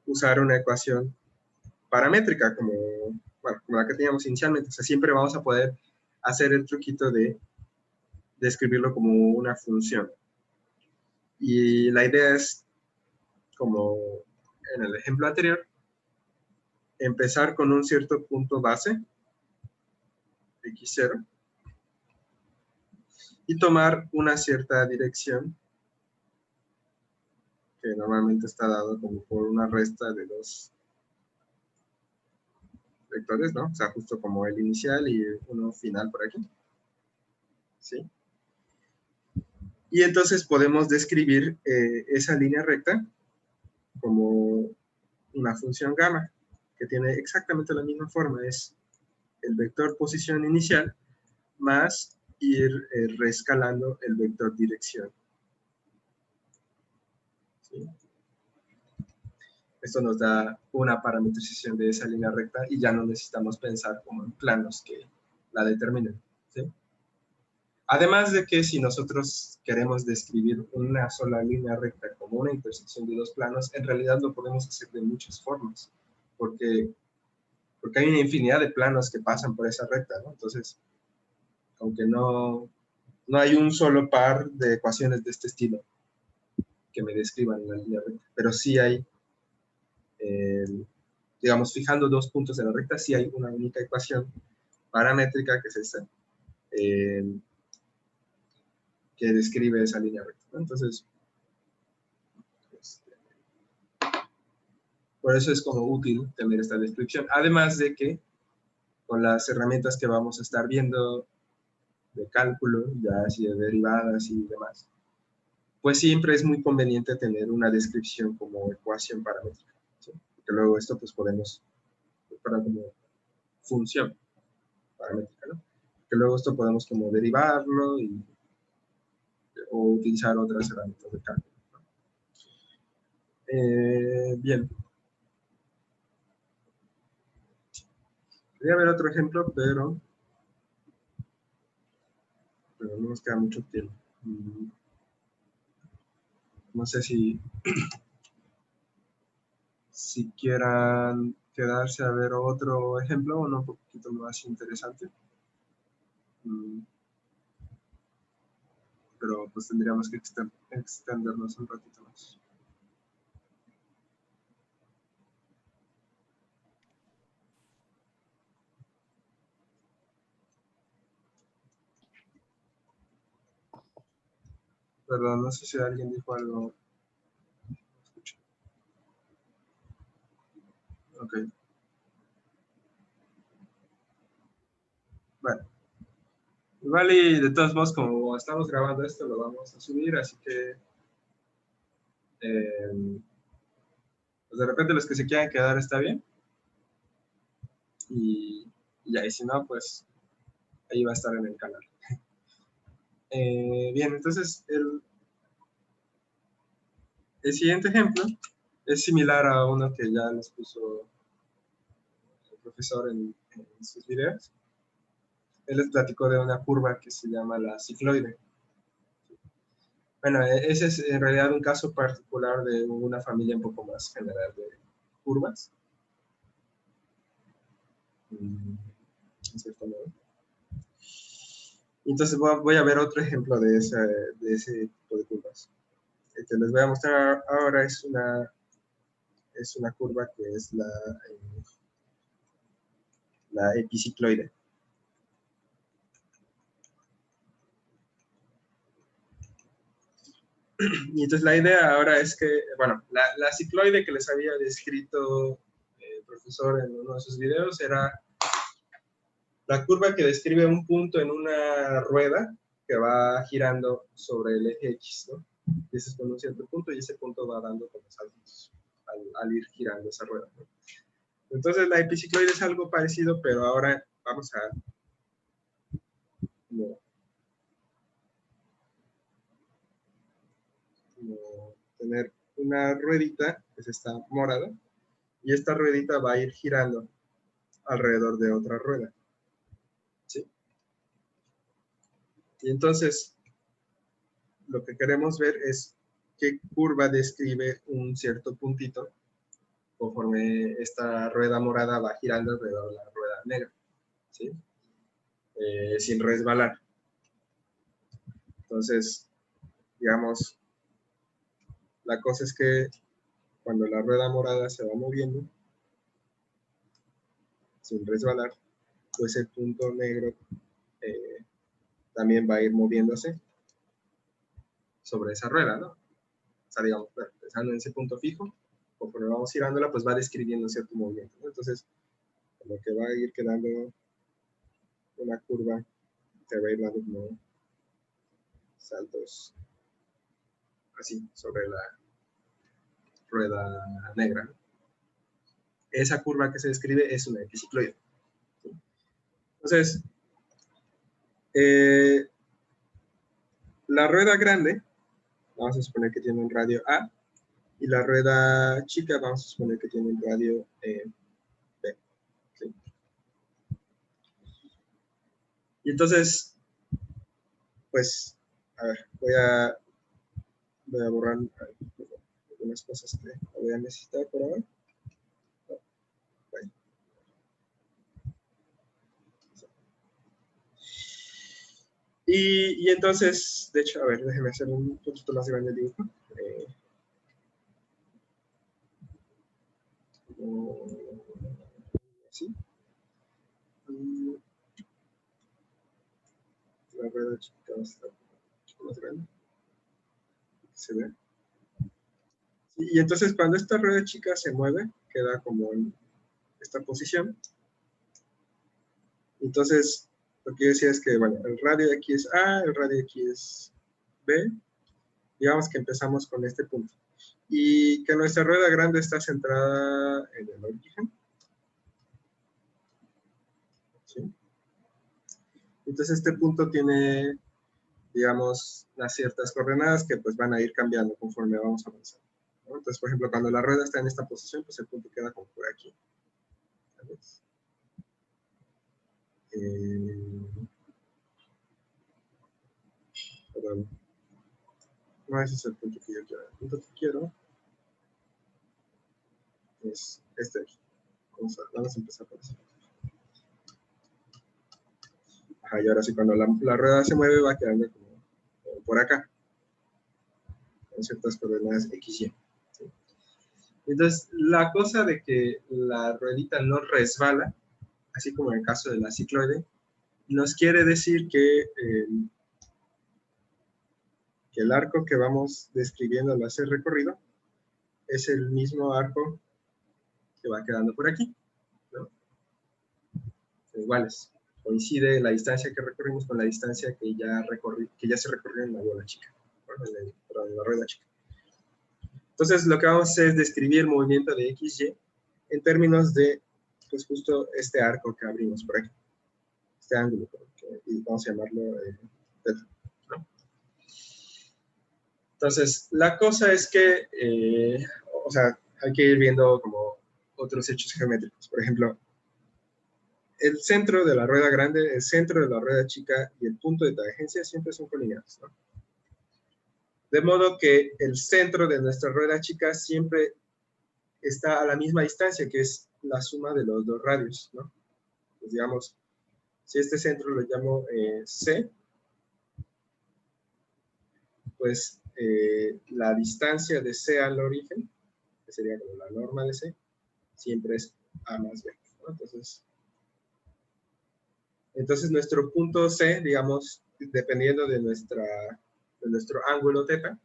usar una ecuación paramétrica como, bueno, como la que teníamos inicialmente. O sea, siempre vamos a poder hacer el truquito de describirlo como una función. Y la idea es, como en el ejemplo anterior, empezar con un cierto punto base, x0, y tomar una cierta dirección, que normalmente está dado como por una resta de dos vectores, ¿no? O sea, justo como el inicial y uno final por aquí. ¿Sí? Y entonces podemos describir esa línea recta como una función gamma, que tiene exactamente la misma forma. Es el vector posición inicial más ir reescalando el vector dirección. ¿Sí? Esto nos da una parametrización de esa línea recta y ya no necesitamos pensar como en planos que la determinen. ¿Sí? Además de que si nosotros queremos describir una sola línea recta como una intersección de dos planos, en realidad lo podemos hacer de muchas formas, porque hay una infinidad de planos que pasan por esa recta, ¿no? Entonces, aunque no hay un solo par de ecuaciones de este estilo que me describan la línea recta, pero sí hay, digamos, fijando dos puntos de la recta, sí hay una única ecuación paramétrica, que es esta, que describe esa línea recta, ¿no? Entonces, por eso es como útil tener esta descripción. Además de que con las herramientas que vamos a estar viendo de cálculo, ya así de derivadas y demás, pues siempre es muy conveniente tener una descripción como ecuación paramétrica, ¿sí? Porque luego esto pues podemos preparar como función paramétrica, ¿no? Que luego esto podemos como derivarlo o utilizar otras herramientas de cálculo, ¿no? Bien. Quería ver otro ejemplo, pero no nos queda mucho tiempo. No sé si quieran quedarse a ver otro ejemplo o no, un poquito más interesante. Pero pues tendríamos que extendernos un ratito más. Perdón, no sé si alguien dijo algo. Escucho. Ok. Bueno. Igual y de todos modos, como estamos grabando esto, lo vamos a subir, así que pues de repente los que se quieran quedar está bien. Y ya, y si no, pues ahí va a estar en el canal. Bien, entonces el siguiente ejemplo es similar a uno que ya les puso el profesor en sus videos. Él les platicó de una curva que se llama la cicloide. Bueno, ese es en realidad un caso particular de una familia un poco más general de curvas. En cierto modo. Entonces voy a ver otro ejemplo de ese tipo de curvas. El que les voy a mostrar ahora es una curva que es la epicicloide. Y entonces la idea ahora es que, bueno, la cicloide que les había descrito el profesor en uno de sus videos era la curva que describe un punto en una rueda que va girando sobre el eje X, ¿no? Y ese es con un cierto punto y ese punto va dando como saltos al ir girando esa rueda, ¿no? Entonces la epicicloide es algo parecido, pero ahora vamos a como tener una ruedita, que es esta morada, y esta ruedita va a ir girando alrededor de otra rueda, ¿sí? Y entonces, lo que queremos ver es qué curva describe un cierto puntito conforme esta rueda morada va girando alrededor de la rueda negra, ¿sí? Sin resbalar. Entonces, digamos, la cosa es que cuando la rueda morada se va moviendo, sin resbalar, pues el punto negro también va a ir moviéndose sobre esa rueda, ¿no? O sea, digamos, pensando en ese punto fijo, conforme vamos girándola, pues va describiendo cierto movimiento, ¿no? Entonces, lo que va a ir quedando una curva, se va a ir dando como saltos así sobre la rueda negra, ¿no? Esa curva que se describe es una epicicloide, ¿sí? Entonces, la rueda grande, vamos a suponer que tiene un radio A, y la rueda chica, vamos a suponer que tiene un radio B, ¿sí? Y entonces, pues, a ver, voy a borrar algunas cosas que voy a necesitar por ahora. Y entonces, de hecho, a ver, déjeme hacer un poquito más grande el dibujo. Así. La rueda chica va a estar más grande. Se ve. Y entonces, cuando esta rueda chica se mueve, queda como en esta posición. Entonces, lo que yo decía es que, bueno, el radio de aquí es A, el radio de aquí es B. Digamos que empezamos con este punto. Y que nuestra rueda grande está centrada en el origen. ¿Sí? Entonces, este punto tiene, digamos, unas ciertas coordenadas que pues van a ir cambiando conforme vamos avanzando, ¿no? Entonces, por ejemplo, cuando la rueda está en esta posición, pues el punto queda como por aquí. ¿Sabes? Perdón. No, ese es el punto que yo quiero. El punto que quiero es este. Vamos a empezar por eso. Ajá, y ahora sí, cuando la rueda se mueve, va quedando como por acá, con ciertas coordenadas X, Y. ¿Sí? Entonces, la cosa de que la ruedita no resbala, así como en el caso de la cicloide, nos quiere decir que el arco que vamos describiendo al hacer recorrido es el mismo arco que va quedando por aquí, ¿no? Son iguales. Coincide la distancia que recorrimos con la distancia que ya se recorrió en la bola chica, en la rueda chica. Entonces, lo que vamos a hacer es describir el movimiento de XY en términos de, pues, justo este arco que abrimos por aquí, este ángulo, y vamos a llamarlo delta, ¿no? Entonces, la cosa es que, o sea, hay que ir viendo como otros hechos geométricos. Por ejemplo, el centro de la rueda grande, el centro de la rueda chica y el punto de tangencia siempre son colineales, ¿no? De modo que el centro de nuestra rueda chica siempre está a la misma distancia, que es la suma de los dos radios, ¿no? Pues digamos, si este centro lo llamo C, pues la distancia de C al origen, que sería como la norma de C, siempre es A más B, ¿no? Entonces nuestro punto C, digamos, dependiendo de nuestro ángulo θ,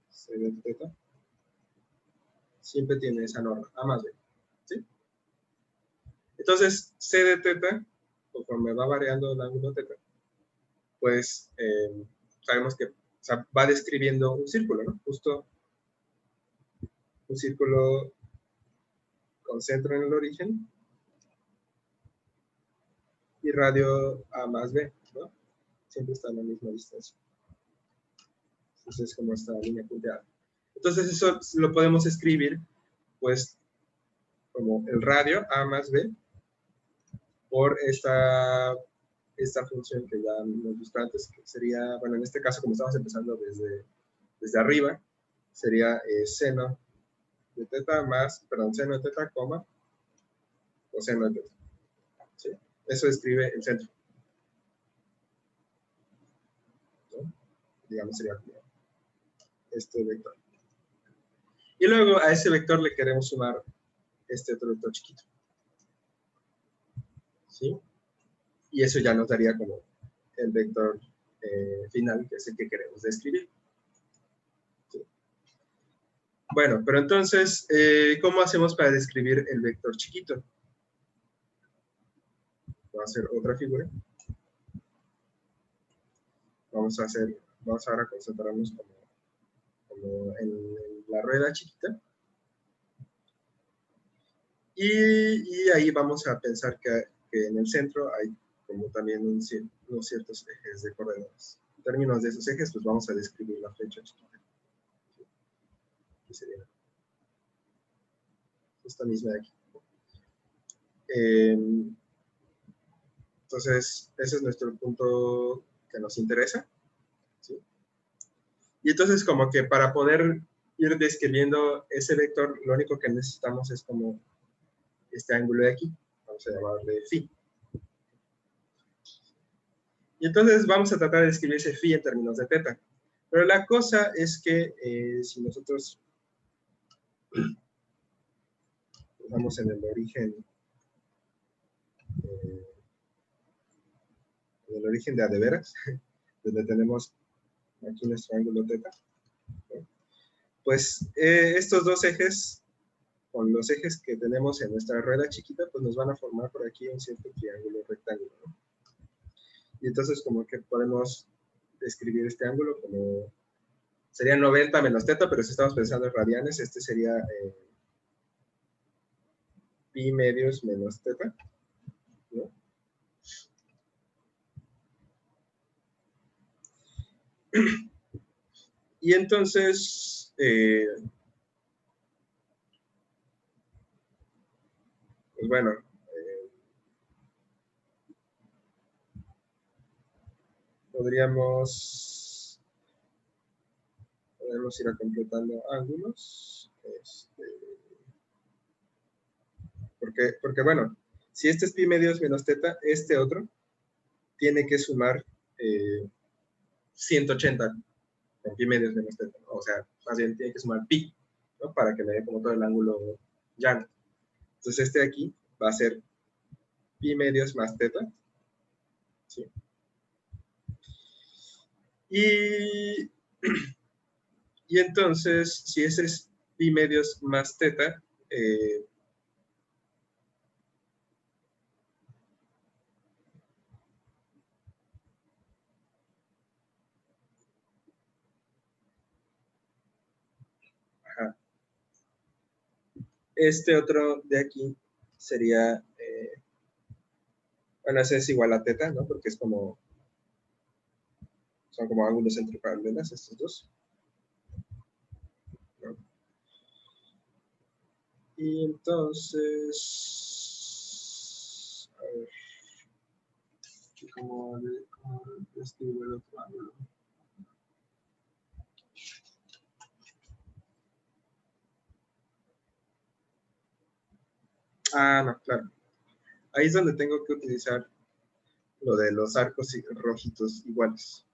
C de θ, siempre tiene esa norma, A más B, ¿sí? Entonces, C de θ, conforme va variando el ángulo θ, pues sabemos que, o sea, va describiendo un círculo, ¿no? Justo un círculo con centro en el origen y radio A más B, ¿no? Siempre está a la misma distancia. Entonces es como esta línea punteada. Entonces eso lo podemos escribir, pues, como el radio A más B por esta función que ya nos gustó antes, que sería, bueno, en este caso, como estamos empezando desde arriba, sería seno de θ más, perdón, seno de θ, coma, coseno de θ. ¿Sí? Eso describe el centro. ¿No? Digamos, sería como este vector. Y luego a ese vector le queremos sumar este otro vector chiquito. ¿Sí? Y eso ya nos daría como el vector final, que es el que queremos describir. ¿Sí? Bueno, pero entonces, ¿cómo hacemos para describir el vector chiquito? Voy a hacer otra figura. Vamos ahora a concentrarnos como en la rueda chiquita. Y ahí vamos a pensar que en el centro hay como también unos ciertos ejes de coordenadas. En términos de esos ejes, pues vamos a describir la flecha chiquita. Que sería esta misma de aquí. Entonces, ese es nuestro punto que nos interesa. ¿Sí? Y entonces, como que para poder ir describiendo ese vector, lo único que necesitamos es como este ángulo de aquí. Vamos a llamarle phi. Y entonces vamos a tratar de describir ese phi en términos de θ. Pero la cosa es que si nosotros estamos en el origen de a de veras, donde tenemos aquí nuestro ángulo θ, ¿no? Pues estos dos ejes, con los ejes que tenemos en nuestra rueda chiquita, pues nos van a formar por aquí un cierto triángulo rectángulo, ¿no? Y entonces como que podemos describir este ángulo como, sería 90 menos θ, pero si estamos pensando en radianes, este sería pi medios menos θ, ¿no? Y entonces, pues bueno, podríamos ir a completando ángulos. Porque bueno, si este es pi medios menos θ, este otro tiene que sumar 180 con pi medios menos θ. O sea, más bien tiene que sumar pi, ¿no? Para que me dé como todo el ángulo llano. Entonces este de aquí va a ser pi medios más θ. ¿Sí? Y entonces, si ese es pi medios más θ, ajá, este otro de aquí sería, bueno, ese es igual a θ, ¿no? Porque es como, son como ángulos entre paralelas estos dos, ¿no? Y entonces, a ver, ¿cómo describo el otro ángulo? Ah, no, claro. Ahí es donde tengo que utilizar lo de los arcos rojitos iguales.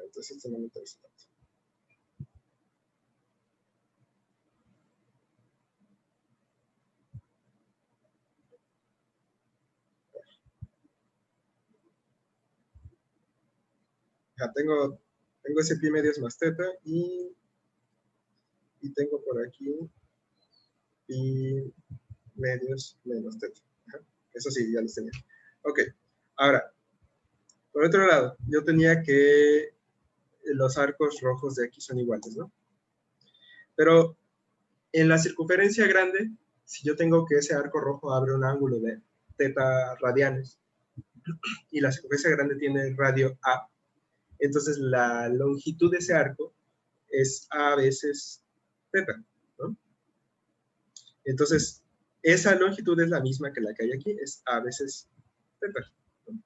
Entonces esto no me interesa tanto. Ya tengo ese pi medios más teta y tengo por aquí pi medios menos teta. Ajá. Eso sí, ya los tenía. Ok, ahora, por otro lado, yo tenía que los arcos rojos de aquí son iguales, ¿no? Pero en la circunferencia grande, si yo tengo que ese arco rojo abre un ángulo de teta radianes y la circunferencia grande tiene radio A, entonces la longitud de ese arco es A veces teta, ¿no? Entonces, esa longitud es la misma que la que hay aquí, es A veces teta, ¿no?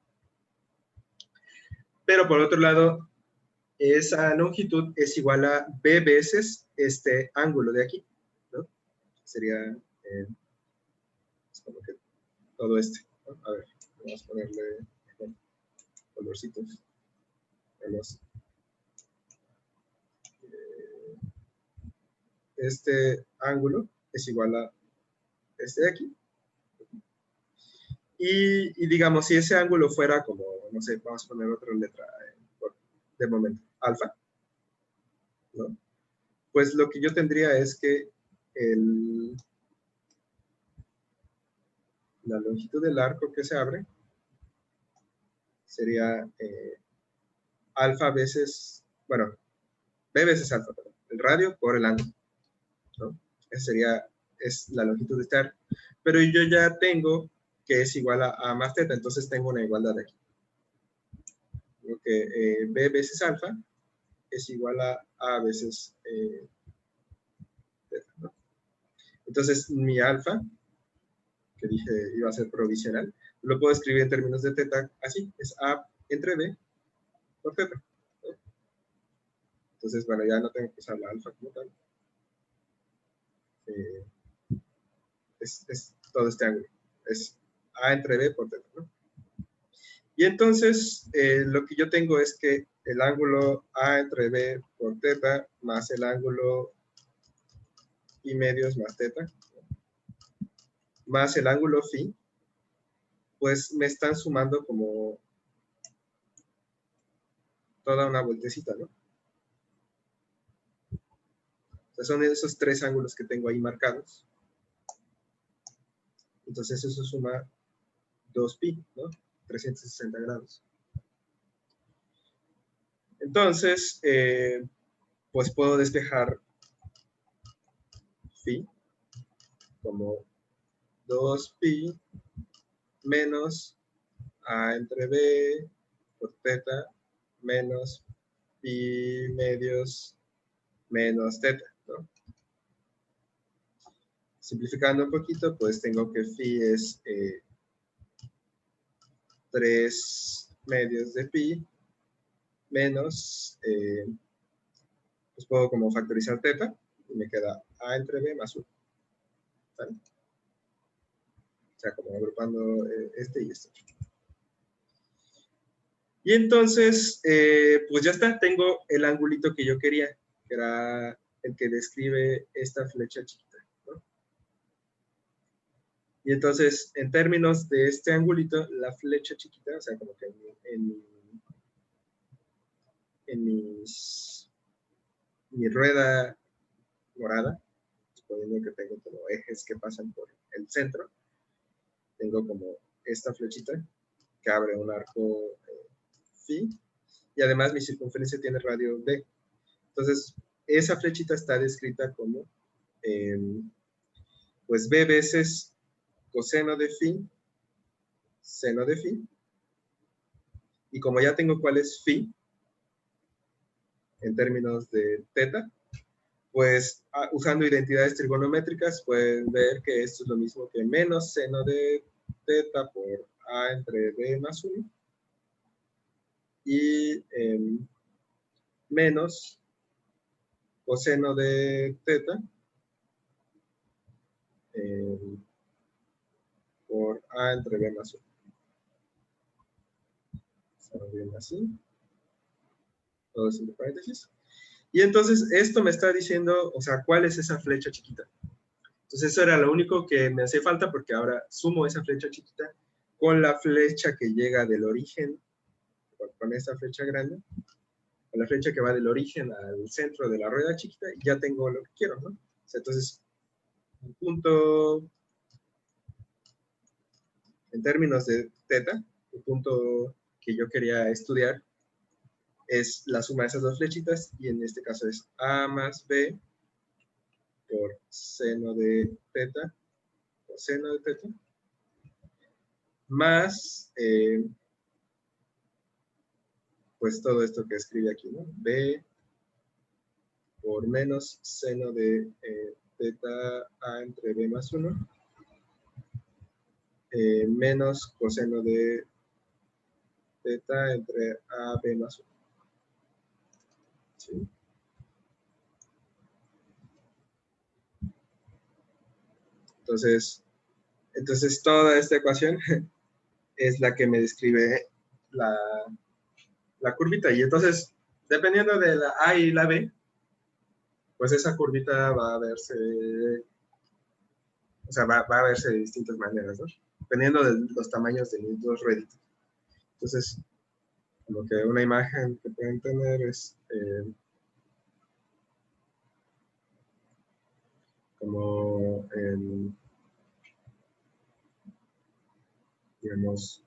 Pero por otro lado, esa longitud es igual a B veces este ángulo de aquí, ¿no? Sería como que todo este, ¿no? A ver, vamos a ponerle colorcitos. Vamos. Este ángulo es igual a este de aquí. Y digamos, si ese ángulo fuera como, no sé, vamos a poner otra letra de momento, alfa, ¿no? Pues lo que yo tendría es que la longitud del arco que se abre sería alfa veces, bueno, b veces alfa, perdón, el radio por el ángulo, ¿no? Esa sería, es la longitud de este arco. Pero yo ya tengo que es igual a más teta, entonces tengo una igualdad aquí. Digo que b veces alfa es igual a veces teta, ¿no? Entonces, mi alfa, que dije iba a ser provisional, lo puedo escribir en términos de teta así, es a entre b por teta, ¿no? Entonces, bueno, ya no tengo que usar la alfa como tal. Es todo este ángulo, es a entre b por teta, ¿no? Y entonces, lo que yo tengo es que el ángulo a entre b por teta más el ángulo y medios más teta, más el ángulo phi, pues me están sumando como toda una vueltecita, ¿no? O sea, son esos tres ángulos que tengo ahí marcados. Entonces eso suma 2pi, ¿no? 360 grados. Entonces, pues puedo despejar phi como 2pi menos a entre b por teta menos pi medios menos teta, ¿no? Simplificando un poquito, pues tengo que phi es 3 medios de pi menos, pues puedo como factorizar teta y me queda a entre b más 1. ¿Vale? O sea, como agrupando este y este. Y entonces, pues ya está, tengo el angulito que yo quería, que era el que describe esta flecha chiquita, ¿no? Y entonces, en términos de este angulito, la flecha chiquita, o sea, como que mi rueda morada, suponiendo que tengo como ejes que pasan por el centro, tengo como esta flechita que abre un arco phi, y además mi circunferencia tiene radio d. Entonces, esa flechita está descrita como pues b veces coseno de phi, seno de phi, y como ya tengo cuál es phi en términos de teta, pues usando identidades trigonométricas pueden ver que esto es lo mismo que menos seno de teta por a entre b más 1 y menos coseno de teta por A entre B más 1. Estamos bien así. Todo es entre paréntesis. Y entonces esto me está diciendo, o sea, ¿cuál es esa flecha chiquita? Entonces eso era lo único que me hacía falta, porque ahora sumo esa flecha chiquita con la flecha que llega del origen, con esta flecha grande, con la flecha que va del origen al centro de la rueda chiquita, y ya tengo lo que quiero, ¿no? O sea, entonces, un punto, en términos de teta, el punto que yo quería estudiar es la suma de esas dos flechitas, y en este caso es A más B por seno de teta, coseno de teta, más, pues todo esto que escribe aquí, ¿no? B por menos seno de teta A entre B más 1, menos coseno de teta entre A, B más 1. ¿Sí? Entonces toda esta ecuación es la que me describe la curvita. Y entonces, dependiendo de la A y la B, pues esa curvita va a verse, o sea, va a verse de distintas maneras, ¿no? Dependiendo de los tamaños de mis dos rueditas. Entonces, lo que una imagen que pueden tener es como digamos,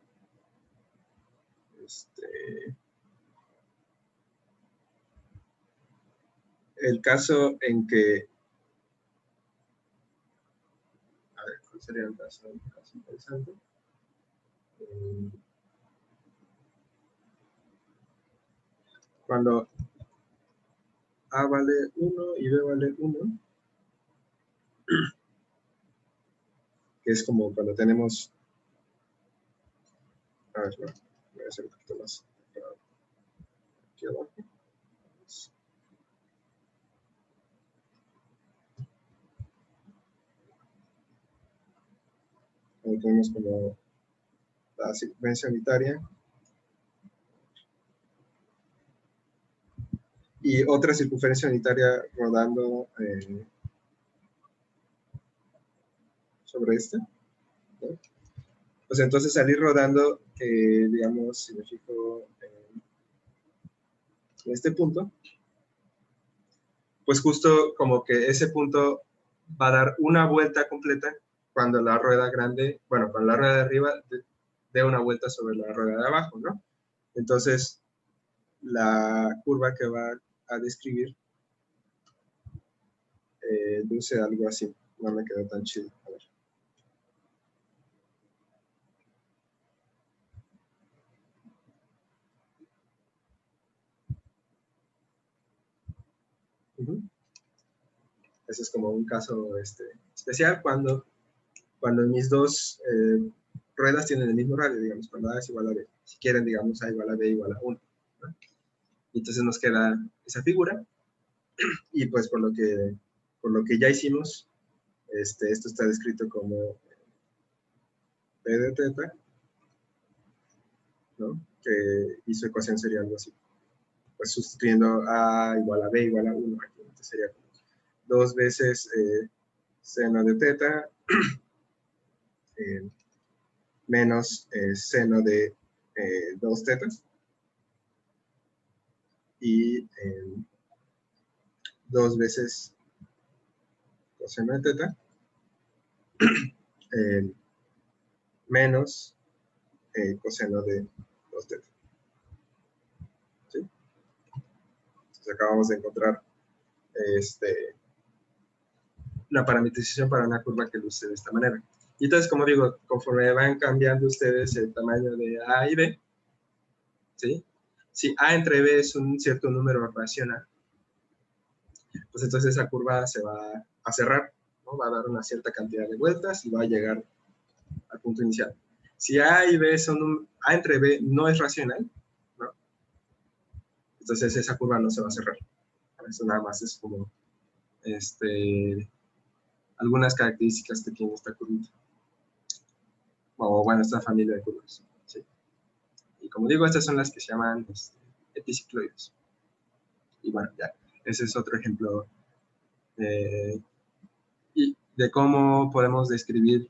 el caso en que, a ver, ¿cuál sería el caso interesante? Cuando A vale 1 y B vale 1, que es como cuando tenemos, a ver, no, voy a hacer un poquito más aquí abajo. Cuando tenemos como la circunferencia unitaria y otra circunferencia unitaria rodando sobre esta, ¿no? Pues entonces salir rodando, digamos, si me fijo en este punto, pues justo como que ese punto va a dar una vuelta completa cuando la rueda grande, bueno, cuando la rueda de arriba dé una vuelta sobre la rueda de abajo, ¿no? Entonces, la curva que va a describir luce algo así. No me quedó tan chido. A ver. Ese es como un caso especial cuando mis dos ruedas tienen el mismo radio, digamos, cuando A es igual a B. Si quieren, digamos, A igual a B igual a 1. ¿no? Y entonces nos queda esa figura. Y pues por lo que ya hicimos, esto está descrito como B de teta, ¿no? Y su ecuación sería algo así. Pues sustituyendo A igual a B igual a 1, aquí entonces sería como 2 veces seno de teta menos seno de 2 tetas y 2 veces coseno de teta menos coseno de 2 teta. ¿Sí? Entonces acabamos de encontrar la parametrización para una curva que luce de esta manera. Y entonces, como digo, conforme van cambiando ustedes el tamaño de A y B, ¿sí? Si A entre B es un cierto número racional, pues entonces esa curva se va a cerrar, ¿no? Va a dar una cierta cantidad de vueltas y va a llegar al punto inicial. Si A y B A entre B no es racional, ¿no? Entonces esa curva no se va a cerrar. Eso nada más es como algunas características que tiene esta curvita. o bueno, esta familia de curvas, ¿sí? Y como digo, estas son las que se llaman epicicloides. Y bueno, ya, ese es otro ejemplo y de cómo podemos describir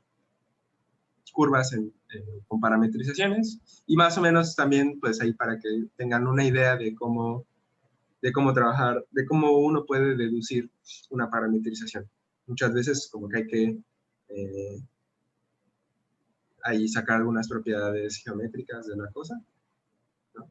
curvas con parametrizaciones, y más o menos también, pues ahí para que tengan una idea de cómo trabajar, de cómo uno puede deducir una parametrización. Muchas veces como que hay que ahí sacar algunas propiedades geométricas de la cosa, ¿no?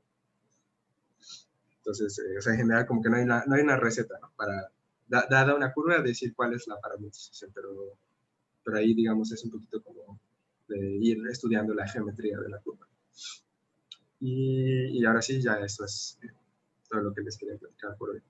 Entonces, o sea, en general como que no hay una receta, ¿no? Para, dada una curva, decir cuál es la parametrización, pero ahí, digamos, es un poquito como de ir estudiando la geometría de la curva. Y ahora sí, ya eso es todo lo que les quería platicar por hoy.